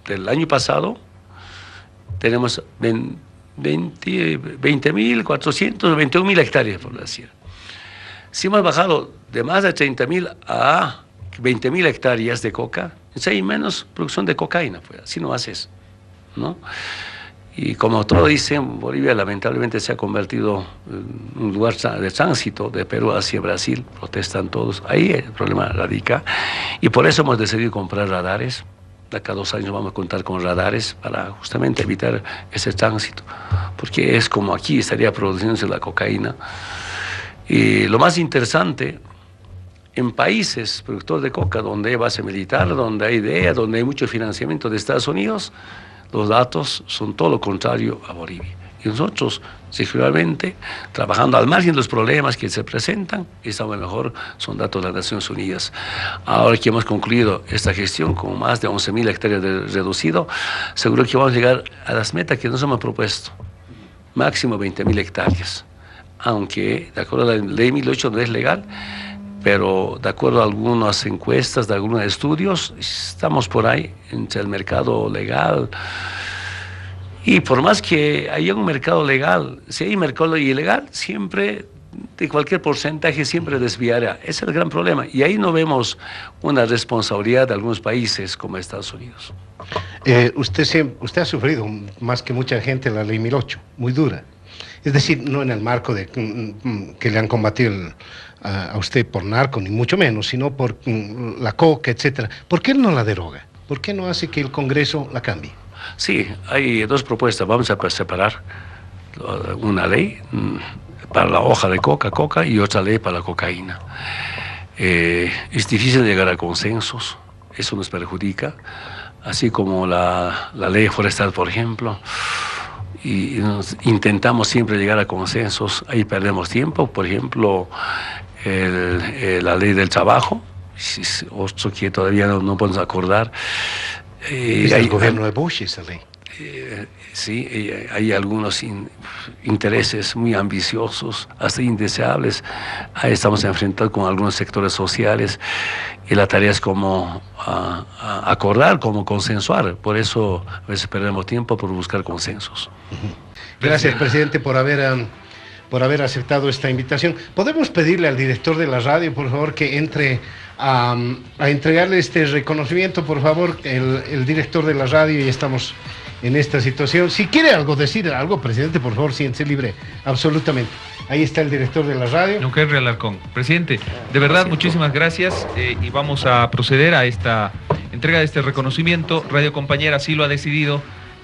del año pasado, tenemos 20.400, 21.000 hectáreas, por decir. Si hemos bajado de más de 30.000 a 20.000 hectáreas de coca, hay menos producción de cocaína, pues, así no haces, ¿no? Y como todos dicen, Bolivia lamentablemente se ha convertido en un lugar de tránsito de Perú hacia Brasil, protestan todos, ahí el problema radica, y por eso hemos decidido comprar radares. De acá a 2 años vamos a contar con radares para justamente evitar ese tránsito, porque es como aquí estaría produciéndose la cocaína. Y lo más interesante, en países productores de coca, donde hay base militar, donde hay DEA, donde hay mucho financiamiento de Estados Unidos, los datos son todo lo contrario a Bolivia. Y nosotros, seguramente, trabajando al margen de los problemas que se presentan, estamos mejor, son datos de las Naciones Unidas. Ahora que hemos concluido esta gestión con más de 11.000 hectáreas reducido, seguro que vamos a llegar a las metas que nos hemos propuesto, máximo 20.000 hectáreas. Aunque, de acuerdo a la ley 1008, no es legal, pero de acuerdo a algunas encuestas, de algunos estudios, estamos por ahí, entre el mercado legal. Y por más que haya un mercado legal, si hay un mercado ilegal, siempre, de cualquier porcentaje, siempre desviará. Ese es el gran problema. Y ahí no vemos una responsabilidad de algunos países como Estados Unidos. Usted ha sufrido, más que mucha gente, la ley 1008, muy dura. Es decir, no en el marco de que le han combatido a usted por narco, ni mucho menos, sino por la coca, etcétera. ¿Por qué no la deroga? ¿Por qué no hace que el Congreso la cambie? Sí, hay 2 propuestas. Vamos a separar una ley para la hoja de coca, y otra ley para la cocaína. Es difícil llegar a consensos, eso nos perjudica, así como la ley forestal, por ejemplo. Y intentamos siempre llegar a consensos, ahí perdemos tiempo. Por ejemplo, la ley del trabajo, otro que todavía no podemos acordar. Es el gobierno de Bush esa ley. Sí, hay algunos intereses muy ambiciosos, hasta indeseables. Ahí estamos enfrentados con algunos sectores sociales y la tarea es como acordar, como consensuar. Por eso a veces perdemos tiempo por buscar consensos. Gracias, presidente, por haber aceptado esta invitación. ¿Podemos pedirle al director de la radio, por favor, que entre a entregarle este reconocimiento, por favor, el director de la radio, y estamos en esta situación? Si quiere decir algo, presidente, por favor, siéntese libre, absolutamente. Ahí está el director de la radio. Don Henry Alarcón. Presidente, de verdad, muchísimas gracias, y vamos a proceder a esta entrega de este reconocimiento. Radio Compañera así lo ha decidido.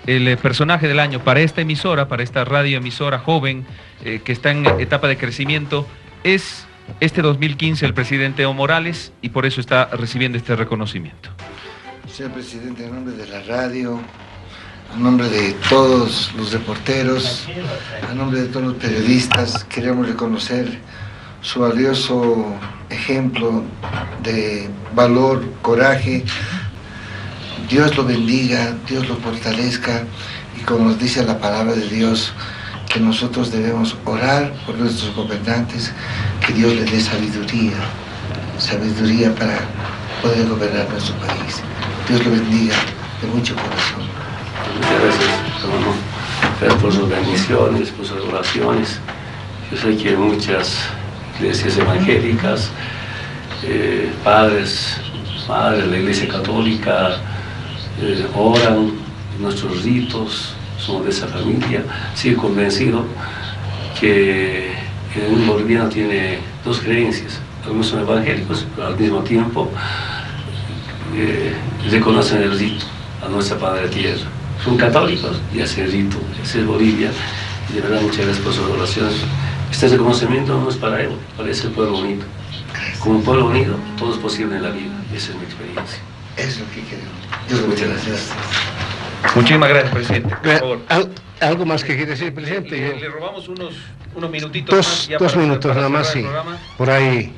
El personaje del año para esta emisora, para esta radioemisora joven que está en etapa de crecimiento, es este 2015 el presidente Evo Morales, y por eso está recibiendo este reconocimiento. Señor presidente, en nombre de la radio, en nombre de todos los reporteros, en nombre de todos los periodistas, queremos reconocer su valioso ejemplo de valor, coraje. Dios lo bendiga, Dios lo fortalezca, y como nos dice la palabra de Dios, que nosotros debemos orar por nuestros gobernantes, que Dios les dé sabiduría para poder gobernar nuestro país. Dios lo bendiga de mucho corazón. Muchas gracias, hermano, por sus bendiciones, por sus oraciones. Yo sé que muchas iglesias evangélicas, padres, madres de la Iglesia Católica, oran nuestros ritos, somos de esa familia. Sí, convencido que un boliviano tiene 2 creencias. Algunos son evangélicos, pero al mismo tiempo reconocen el rito a nuestra Madre Tierra. Son católicos y hacen el rito. Esa es Bolivia. Y de verdad, muchas gracias por sus oraciones. Este reconocimiento no es para él, para ese pueblo unido. Como un pueblo unido, todo es posible en la vida. Esa es mi experiencia. Es lo que queremos. Muchas gracias. Muchísimas gracias, presidente. Por favor. ¿Algo más que quiere decir, presidente? Le robamos unos minutitos más. Ya 2 minutos nada más, sí. Por ahí.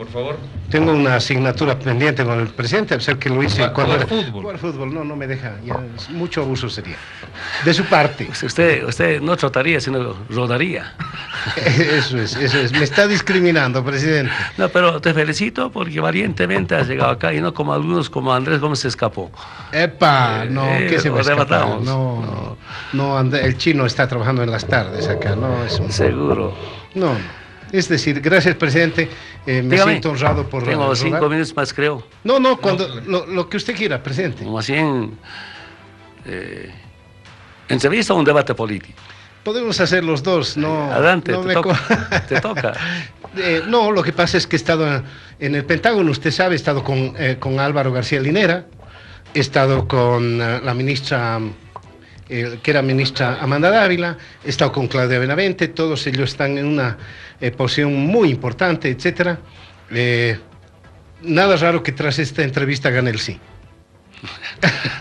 por favor. Tengo una asignatura pendiente con el presidente, a pesar que lo hice cuando jugar fútbol. Jugar fútbol, no me deja, ya mucho abuso sería. De su parte. Pues usted no trotaría, sino rodaría. Eso es. Me está discriminando, presidente. No, pero te felicito porque valientemente has llegado acá y no como algunos, como Andrés Gómez se escapó. Epa, no, ¿qué se va a escapar? arrebatamos. No, el chino está trabajando en las tardes acá, no es un... Seguro. No. Es decir, gracias, presidente. Me Dígame, siento honrado por... Tengo 5 minutos más, creo. No, cuando lo que usted quiera, presidente. Como así entrevista o un debate político. Podemos hacer los dos, no... Adelante, no te toca. No, lo que pasa es que he estado en el Pentágono, usted sabe, he estado con Álvaro García Linera, he estado con la ministra... que era ministra Amanda Dávila, he estado con Claudia Benavente, todos ellos están en una posición muy importante, etcétera. Nada raro que tras esta entrevista gane el sí.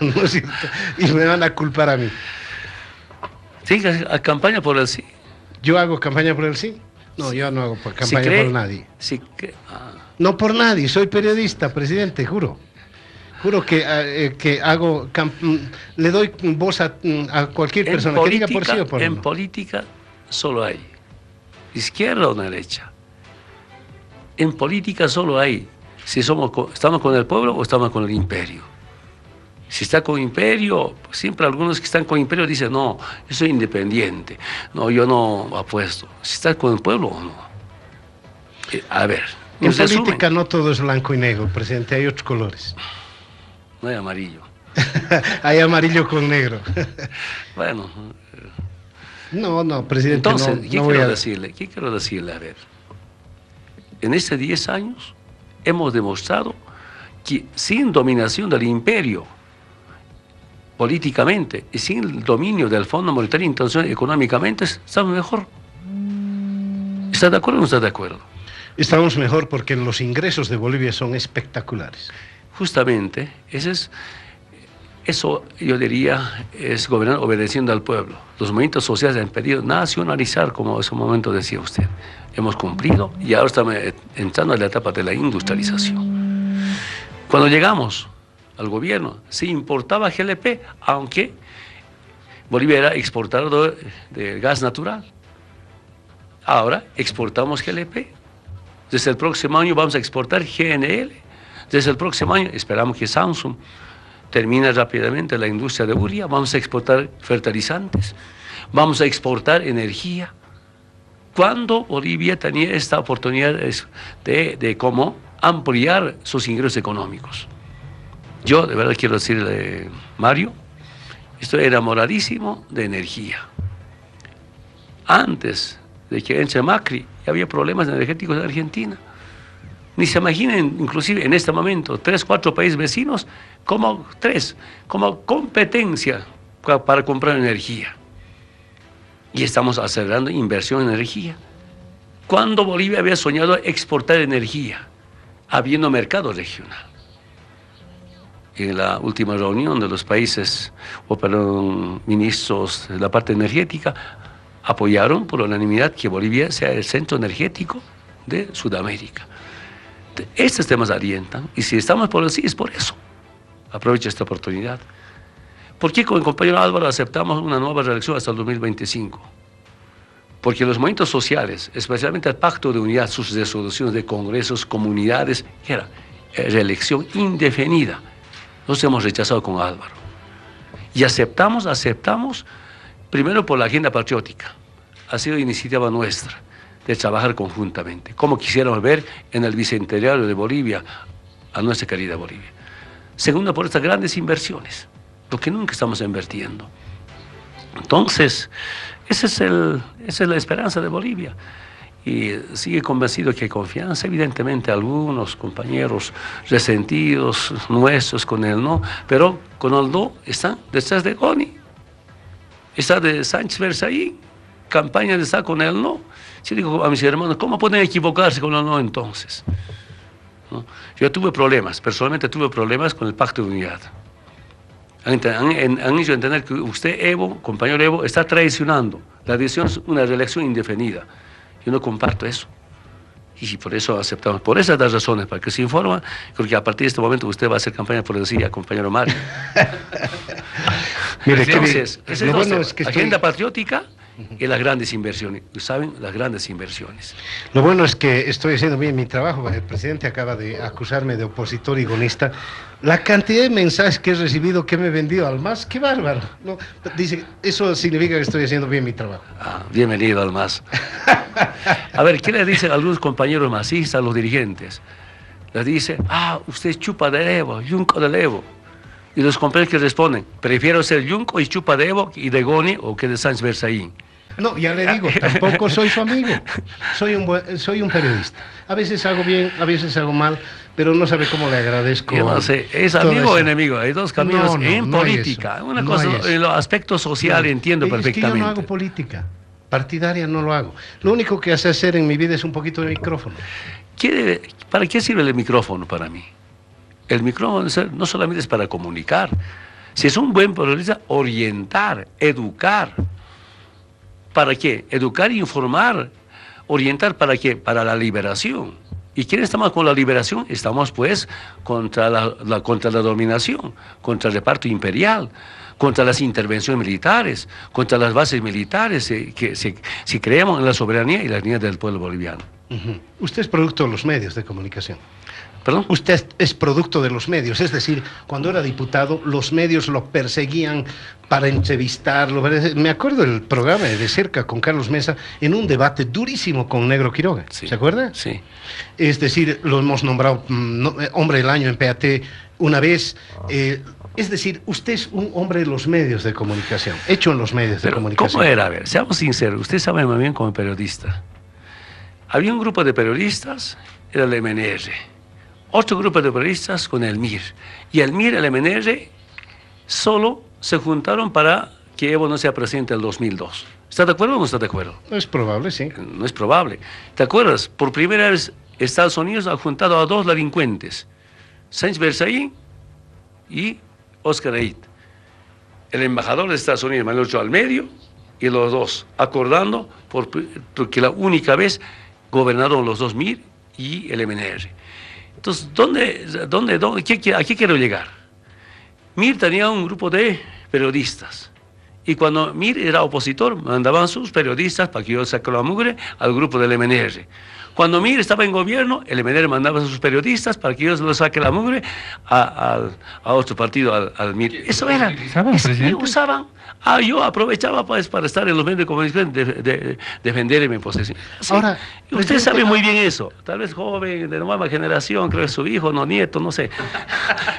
¿No es cierto? Y me van a culpar a mí. Sí, a campaña por el sí. ¿Yo hago campaña por el sí? No, yo no hago campaña por nadie. Sí, No por nadie, soy periodista, presidente, juro. Juro que hago, le doy voz a cualquier persona que diga por sí o por no. En política solo hay izquierda o derecha. En política solo hay si estamos con el pueblo o estamos con el imperio. Si está con imperio, siempre algunos que están con imperio dicen, no, yo soy independiente, no, yo no apuesto. Si está con el pueblo o no. A ver. En política no todo es blanco y negro, presidente, hay otros colores. No hay amarillo. Hay amarillo con negro. Bueno. No, presidente, entonces, no ¿qué quiero decirle? A ver, en estos 10 años hemos demostrado que sin dominación del imperio, políticamente, y sin el dominio del Fondo Monetario Internacional económicamente, estamos mejor. ¿Está de acuerdo o no está de acuerdo? Estamos mejor porque los ingresos de Bolivia son espectaculares. Justamente, eso yo diría es gobernar obedeciendo al pueblo. Los movimientos sociales han pedido nacionalizar, como en ese momento decía usted. Hemos cumplido y ahora estamos entrando a la etapa de la industrialización. Cuando llegamos al gobierno, se importaba GLP, aunque Bolivia era exportador de gas natural. Ahora exportamos GLP. Desde el próximo año vamos a exportar GNL. Desde el próximo año esperamos que Samsung termine rápidamente la industria de urea. Vamos a exportar fertilizantes. Vamos a exportar energía. ¿Cuándo Bolivia tenía esta oportunidad de cómo ampliar sus ingresos económicos? Yo, de verdad, quiero decirle, Mario, estoy enamoradísimo de energía. Antes de que entre Macri, ya había problemas energéticos en Argentina. Ni se imaginen, inclusive en este momento, 3, 4 países vecinos, como competencia para comprar energía. Y estamos acelerando inversión en energía. ¿Cuándo Bolivia había soñado exportar energía? Habiendo mercado regional. En la última reunión de los países, ministros de la parte energética, apoyaron por unanimidad que Bolivia sea el centro energético de Sudamérica. Estos temas alientan, y si estamos por el sí, es por eso. Aprovecho esta oportunidad. ¿Por qué con el compañero Álvaro aceptamos una nueva reelección hasta el 2025? Porque los movimientos sociales, especialmente el Pacto de Unidad, sus resoluciones de congresos, comunidades, que era reelección indefinida, nos hemos rechazado con Álvaro. Y aceptamos, primero por la agenda patriótica. Ha sido iniciativa nuestra de trabajar conjuntamente, como quisiéramos ver en el bicentenario de Bolivia a nuestra querida Bolivia. Segundo, por estas grandes inversiones, lo que nunca estamos invirtiendo. Entonces, esa es la esperanza de Bolivia. Y sigue convencido que hay confianza. Evidentemente, algunos compañeros resentidos nuestros con el no, pero con el no están detrás de Goni, está de Sánchez Versailles, campaña de estar con el no. Yo digo a mis hermanos, ¿cómo pueden equivocarse con el no entonces? ¿No? Yo personalmente tuve problemas con el Pacto de Unidad. Han hecho entender que usted, Evo, compañero Evo, está traicionando. La decisión es una reelección indefinida. Yo no comparto eso. Y por eso aceptamos, por esas dos razones, para que se informa, creo que a partir de este momento usted va a hacer campaña por decir, compañero Mario. Mire, entonces, lo bueno es que agenda patriótica y las grandes inversiones. ¿Saben? Las grandes inversiones. Lo bueno es que estoy haciendo bien mi trabajo. El presidente acaba de acusarme de opositor y gonista. La cantidad de mensajes que he recibido que me he vendido al MAS, qué bárbaro. No, dice, eso significa que estoy haciendo bien mi trabajo. Bienvenido al MAS. A ver, ¿qué le dicen algunos compañeros masistas a los dirigentes? Les dice, usted chupa de Evo, yunco del Evo. Y los compañeros que responden, prefiero ser yunco y chupa de Evo y de Goni o que de Sánchez Berzaín. No, ya le digo, tampoco soy su amigo. Soy un periodista. A veces hago bien, a veces hago mal, pero no sabe cómo le agradezco. Yo no sé, ¿es amigo o enemigo? Hay dos caminos en política. Una cosa, en los aspectos sociales entiendo perfectamente. Es que yo no hago política. Partidaria no lo hago. Lo único que hace hacer en mi vida es un poquito de micrófono. ¿Para qué sirve el micrófono para mí? El micrófono no solamente es para comunicar. Si es un buen periodista, orientar, educar. ¿Para qué? Educar e informar. Orientar, ¿para qué? Para la liberación. ¿Y quién estamos con la liberación? Estamos pues contra la dominación, contra el reparto imperial, contra las intervenciones militares, contra las bases militares, si creemos en la soberanía y la dignidad del pueblo boliviano. Usted es producto de los medios de comunicación. ¿Perdón? Usted es producto de los medios, es decir, cuando era diputado, los medios lo perseguían para entrevistarlo. Me acuerdo del programa de cerca con Carlos Mesa en un debate durísimo con Negro Quiroga. Sí. ¿Se acuerda? Sí. Es decir, lo hemos nombrado hombre del año en PAT una vez. Es decir, usted es un hombre de los medios de comunicación, hecho en los medios de comunicación. ¿Cómo era? A ver, seamos sinceros, usted sabe muy bien como periodista. Había un grupo de periodistas, era el MNR. Otro grupo de periodistas con el MIR. Y el MIR y el MNR solo se juntaron para que Evo no sea presidente del 2002. ¿Está de acuerdo o no está de acuerdo? No es probable, sí. No es probable. ¿Te acuerdas? Por primera vez Estados Unidos ha juntado a dos delincuentes, Sánchez Berzaín y Oscar Eid. El embajador de Estados Unidos, Manuel Ochoa, al medio, y los dos acordando porque la única vez gobernaron los dos MIR y el MNR. Entonces, ¿a qué quiero llegar? MIR tenía un grupo de periodistas. Y cuando MIR era opositor, mandaban sus periodistas para que yo saque la mugre al grupo del MNR. Cuando MIR estaba en gobierno, el MNR mandaba a sus periodistas para que ellos lo saquen la mugre a otro partido, al MIR. Eso era. Usaban. Yo aprovechaba pues, para estar en los medios de comunicación, defender mi posición. Sí. Ahora, usted sabe muy bien eso. Tal vez joven, de nueva generación, creo que es su hijo, no nieto, no sé.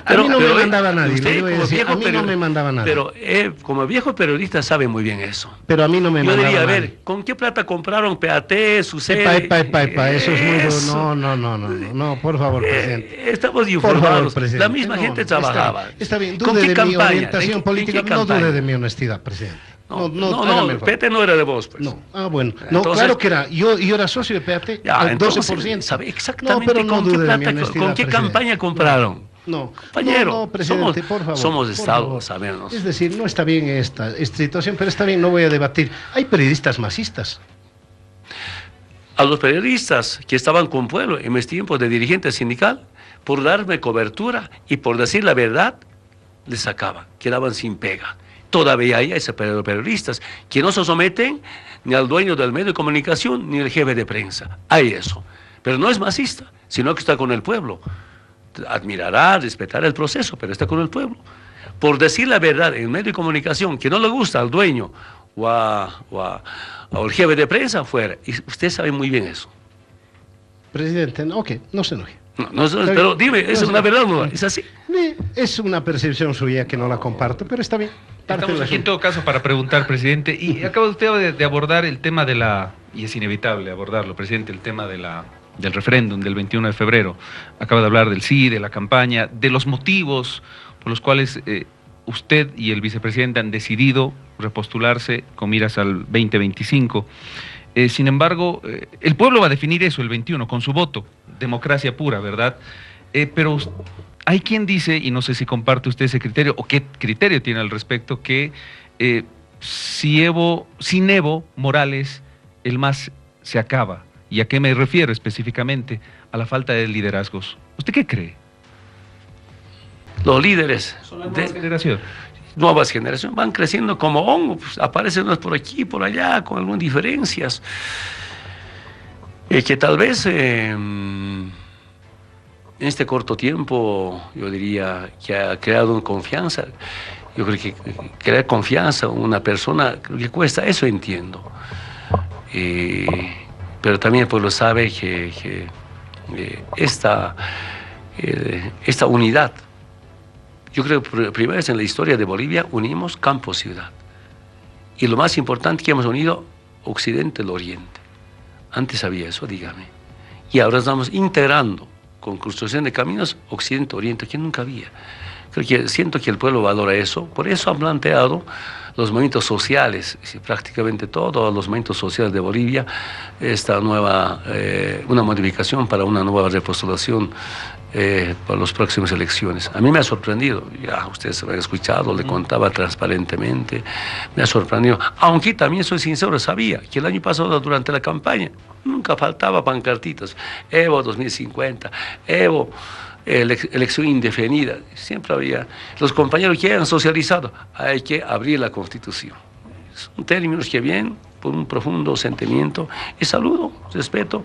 Pero, a mí no me mandaba nadie. Usted, no me mandaba nadie. Pero como viejo periodista sabe muy bien eso. Pero a mí no me mandaba nadie. Yo diría, a ver, ¿con qué plata compraron PAT, su sede? Eso es muy bueno. No, por favor, presidente. Estamos informados. La misma gente trabajaba. Está bien, dude de mi orientación política, no dude de mi honestidad, presidente. No, PAT no era de vos, pues. No, bueno. No, entonces, claro que era. Yo era socio de PAT al 12%. ¿Sabe exactamente con qué campaña compraron? No, compañero, presidente, por favor. Somos Estado, sabemos. Es decir, no está bien esta situación, pero está bien, no voy a debatir. Hay periodistas masistas. A los periodistas que estaban con pueblo en mis tiempos de dirigente sindical, por darme cobertura y por decir la verdad, les sacaban, quedaban sin pega. Todavía hay ese periodistas que no se someten ni al dueño del medio de comunicación ni al jefe de prensa. Hay eso. Pero no es masista, sino que está con el pueblo. Admirará, respetará el proceso, pero está con el pueblo. Por decir la verdad en el medio de comunicación que no le gusta al dueño o al jefe de prensa, fuera. Y usted sabe muy bien eso. Presidente, no se enoje. Pero dime, ¿es una verdad o no? ¿Es así? Es una percepción suya que no la comparto, pero está bien. Estamos aquí en todo caso para preguntar, presidente, y acaba usted de abordar el tema y es inevitable abordarlo, presidente, el tema del referéndum del 21 de febrero. Acaba de hablar del sí, de la campaña, de los motivos por los cuales usted y el vicepresidente han decidido repostularse con miras al 2025. Sin embargo, el pueblo va a definir eso el 21 con su voto, democracia pura, ¿verdad? Pero hay quien dice, y no sé si comparte usted ese criterio, o qué criterio tiene al respecto, que sin Evo Morales, el MAS se acaba. ¿Y a qué me refiero específicamente? A la falta de liderazgos. ¿Usted qué cree? Los líderes Son las nuevas generaciones van creciendo como hongos, pues, aparecen unos por aquí, por allá, con algunas diferencias. Que tal vez en este corto tiempo, yo diría que ha creado confianza. Yo creo que crear confianza en una persona, creo que cuesta, eso entiendo. Pero también el pueblo sabe que esta unidad, yo creo que primera vez en la historia de Bolivia unimos campo-ciudad. Y lo más importante que hemos unido Occidente al Oriente. Antes había eso, dígame. Y ahora estamos integrando con construcción de caminos Occidente-Oriente, que nunca había. Siento que el pueblo valora eso, por eso han planteado los movimientos sociales, prácticamente todos los movimientos sociales de Bolivia, una modificación para una nueva repostulación para las próximas elecciones. A mí me ha sorprendido, ya ustedes me han escuchado, le contaba transparentemente, me ha sorprendido, aunque también soy sincero, sabía que el año pasado durante la campaña nunca faltaba pancartitas, Evo 2050, Evo elección indefinida, siempre había los compañeros que han socializado, hay que abrir la Constitución. Son términos que vienen por un profundo sentimiento y saludo, respeto,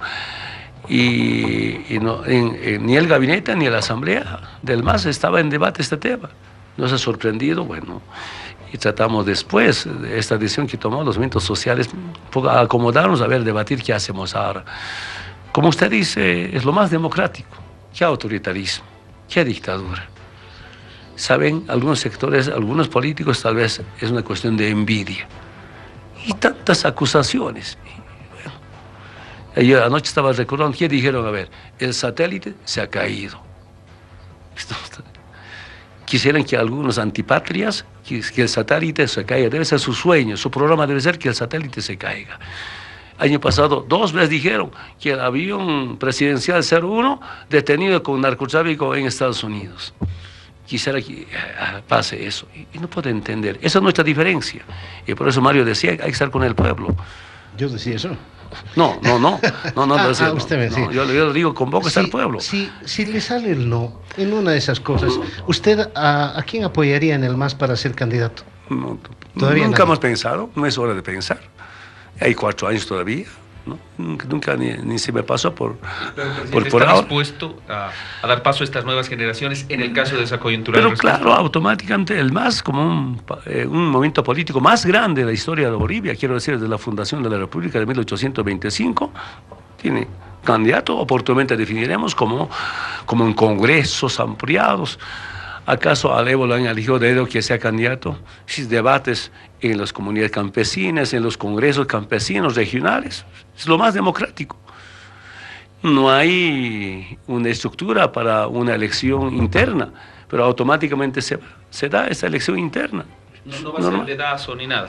y no, ni el gabinete ni la asamblea del MAS estaba en debate este tema. Nos ha sorprendido, bueno, y tratamos después de esta decisión que tomamos los movimientos sociales, acomodarnos a ver, debatir qué hacemos ahora. Como usted dice, es lo más democrático. ¿Qué autoritarismo? ¿Qué dictadura? Saben, algunos sectores, algunos políticos, tal vez es una cuestión de envidia. Y tantas acusaciones. Bueno, yo anoche estaba recordando, ¿qué dijeron? A ver, el satélite se ha caído. Quisieran que algunos antipatrias, que el satélite se caiga. Debe ser su sueño, su programa debe ser que el satélite se caiga. Año pasado 2 veces dijeron que el avión presidencial 01 detenido con narcotráfico en Estados Unidos. Quisiera que pase eso. Y no puedo entender. Esa es nuestra diferencia. Y por eso Mario decía, hay que estar con el pueblo. Yo decía eso. No, usted me decía. Yo digo, convoca al pueblo. Si le sale el no en una de esas cosas, ¿usted a quién apoyaría en el MAS para ser candidato? Nunca hemos pensado, no es hora de pensar. Hay 4 años todavía, ¿no? Nunca ni se me pasó por ¿Está ahora. dispuesto a dar paso a estas nuevas generaciones en el caso de esa coyuntura? Pero claro, automáticamente el MAS, como un movimiento político más grande de la historia de Bolivia, quiero decir, desde la fundación de la República de 1825, tiene candidato, oportunamente definiremos como en congresos ampliados. ¿Acaso a Evo lo han elegido de Edo que sea candidato? Si debates en las comunidades campesinas, en los congresos campesinos regionales, es lo más democrático. No hay una estructura para una elección interna, pero automáticamente se da esa elección interna. No va a ser dedazo ni nada.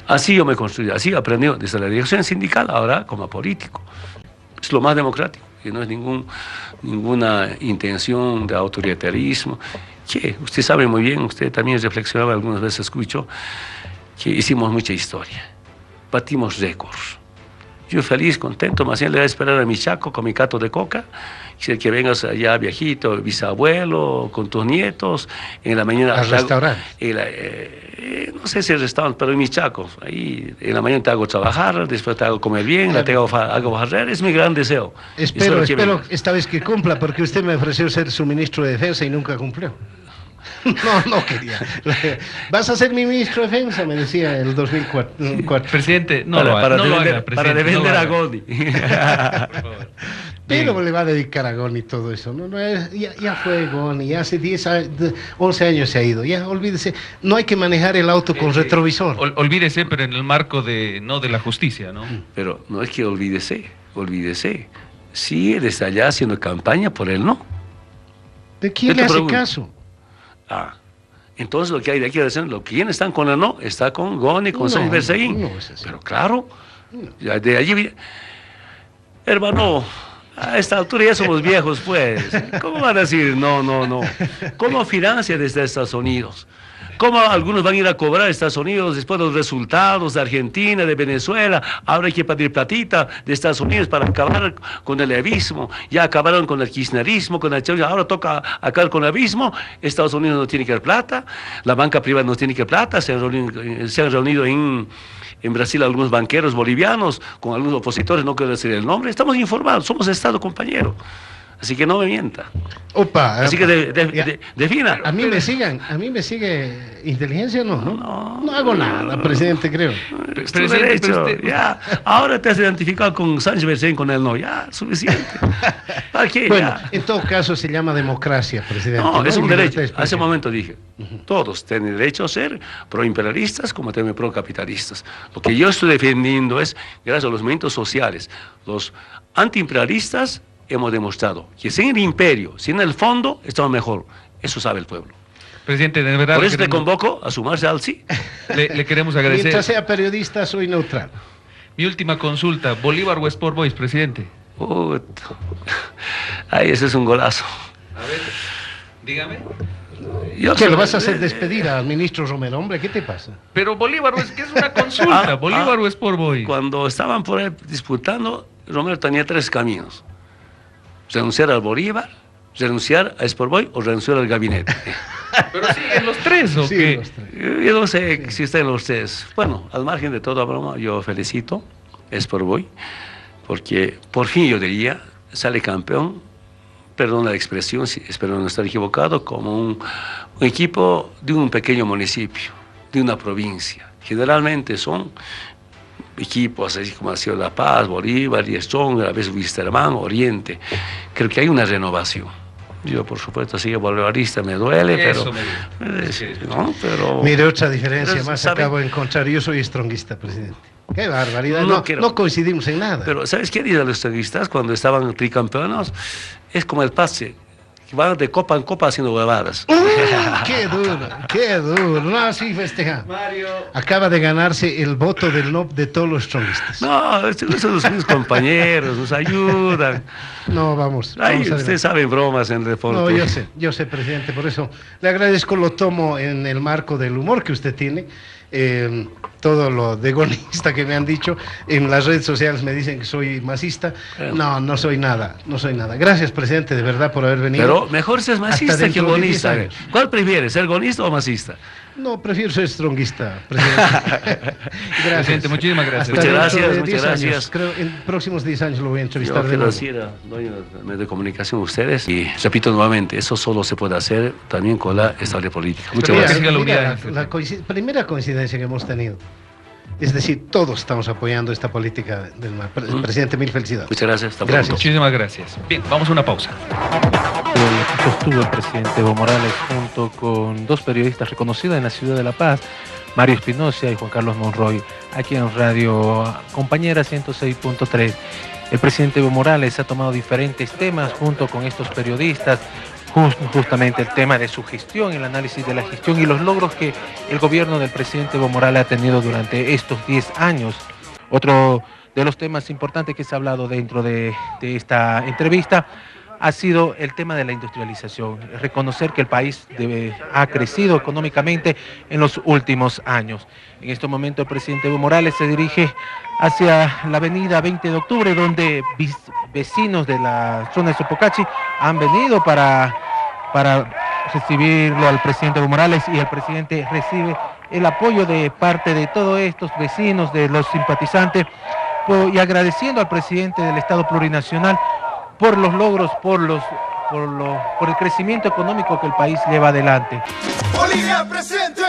Así yo me construí, así aprendí desde la dirección sindical, ahora como político. Es lo más democrático. Que no es ninguna intención de autoritarismo, que usted sabe muy bien, usted también reflexionaba algunas veces, escucho, que hicimos mucha historia, batimos récords. Yo feliz, contento, más bien le voy a esperar a mi chaco con mi cato de coca, que vengas allá viejito, bisabuelo, con tus nietos, en la mañana... ¿Al restaurante? No sé si el restaurante, pero en mi chaco, ahí en la mañana te hago trabajar, después te hago comer bien, la te hago barrer, es mi gran deseo. Espero esta vez que cumpla, porque usted me ofreció ser su ministro de Defensa y nunca cumplió. No quería. Vas a ser mi ministro de Defensa, me decía el 2004. Presidente, para defender a Goni. Pero le va a dedicar a Goni todo eso. Ya fue Goni, ya hace 11 años se ha ido. Ya olvídese, no hay que manejar el auto con retrovisor. Olvídese, pero en el marco de la justicia, ¿no? Pero no es que olvídese. Sí, él está allá haciendo campaña por él, ¿no. ¿De quién le hace caso? Entonces lo que hay de aquí decir, los que están con el no, está con Goni, con Sánchez Berzaín. No es así. Pero claro, de allí, hermano, a esta altura ya somos viejos, pues. ¿Cómo van a decir no? ¿Cómo financia desde Estados Unidos? ¿Cómo algunos van a ir a cobrar a Estados Unidos después de los resultados de Argentina, de Venezuela? Ahora hay que pedir platita de Estados Unidos para acabar con el abismo. Ya acabaron con el kirchnerismo, ahora toca acabar con el abismo. Estados Unidos no tiene que dar plata, la banca privada no tiene que dar plata. Se han reunido en Brasil algunos banqueros bolivianos con algunos opositores, no quiero decir el nombre. Estamos informados, somos Estado, compañero. Así que no me mienta. Opa. Así que defina. A mí me sigue inteligencia, no hago nada, presidente, creo. Es tu derecho, ya. Ahora te has identificado con Sánchez Bercén, con él no, ya, suficiente. ¿Para qué? Bueno, ya. en todo caso se llama democracia, presidente. No, es un derecho. Hace Hace un momento dije, todos tienen derecho a ser proimperialistas como también procapitalistas. Lo que yo estoy defendiendo es, gracias a los movimientos sociales, los antiimperialistas, hemos demostrado que sin el imperio, sin el fondo, estamos mejor. Eso sabe el pueblo. Presidente, de verdad... Por eso te convoco a sumarse al sí. Le queremos agradecer. Mientras sea periodista, soy neutral. Mi última consulta, ¿Bolívar o Sport Boys, presidente? Ay, ese es un golazo. A ver, dígame. ¿Qué lo vas a hacer despedir al ministro Romero? Hombre, ¿qué te pasa? Pero Bolívar, que es una consulta, ¿Bolívar o Sport Boys? Cuando estaban por ahí disputando, Romero tenía 3 caminos. Renunciar al Bolívar, renunciar a Sport Boy o renunciar al gabinete. Pero siguen los 3, ¿o qué? Yo no sé si están los 3. Bueno, al margen de toda broma, yo felicito a Sport Boy, porque por fin yo diría, sale campeón, perdón la expresión, espero no estar equivocado, como un equipo de un pequeño municipio, de una provincia. Generalmente son equipos así como ha sido La Paz, Bolívar, y Strong, a veces Wisterman, Oriente. Creo que hay una renovación. Yo, por supuesto, sigo bolivarista, me duele, pero... Mire, otra diferencia más acabo de encontrar. Yo soy stronguista, presidente. ¡Qué barbaridad! No coincidimos en nada. Pero, ¿sabes qué dicen los stronguistas cuando estaban tricampeones? Es como el pase, que van de copa en copa haciendo huevadas. ¡Qué duro! ¡Qué duro! No, sí, festeja. Mario. Acaba de ganarse el voto del no de todos los stronguistas. No, estos son los mismos compañeros, nos ayudan. No, vamos. Ay, usted sabe bromas en el deporte. No, yo sé, presidente, por eso le agradezco, lo tomo en el marco del humor que usted tiene. Todo lo de gonista que me han dicho en las redes sociales me dicen que soy masista. No soy nada, Gracias, presidente, de verdad, por haber venido. Pero mejor ser masista que gonista. ¿Cuál prefieres, ser gonista o masista? No, prefiero ser stronguista, presidente. Gracias. Presidente, muchísimas gracias. Muchas gracias. Creo en próximos 10 años lo voy a entrevistar. Yo quiero decir a medios de comunicación, ustedes, y repito nuevamente, eso solo se puede hacer también con la estabilidad política. Muchas gracias. La primera coincidencia que hemos tenido, es decir, todos estamos apoyando esta política del mar. Presidente, mil felicidades. Muchas gracias. Gracias. Muchísimas gracias. Bien, vamos a una pausa. Sostuvo el presidente Evo Morales junto con 2 periodistas reconocidos en la ciudad de La Paz, Mario Espinosa y Juan Carlos Monroy, aquí en Radio Compañera 106.3. El presidente Evo Morales ha tomado diferentes temas junto con estos periodistas, justamente el tema de su gestión, el análisis de la gestión y los logros que el gobierno del presidente Evo Morales ha tenido durante estos 10 años. Otro de los temas importantes que se ha hablado dentro de esta entrevista ha sido el tema de la industrialización, reconocer que el país ha crecido económicamente en los últimos años. En este momento el presidente Evo Morales se dirige hacia la avenida 20 de octubre, donde vecinos de la zona de Sopocachi han venido para recibirlo al presidente Evo Morales, y el presidente recibe el apoyo de parte de todos estos vecinos, de los simpatizantes, y agradeciendo al presidente del Estado Plurinacional por los logros, por el crecimiento económico que el país lleva adelante. Bolivia presente.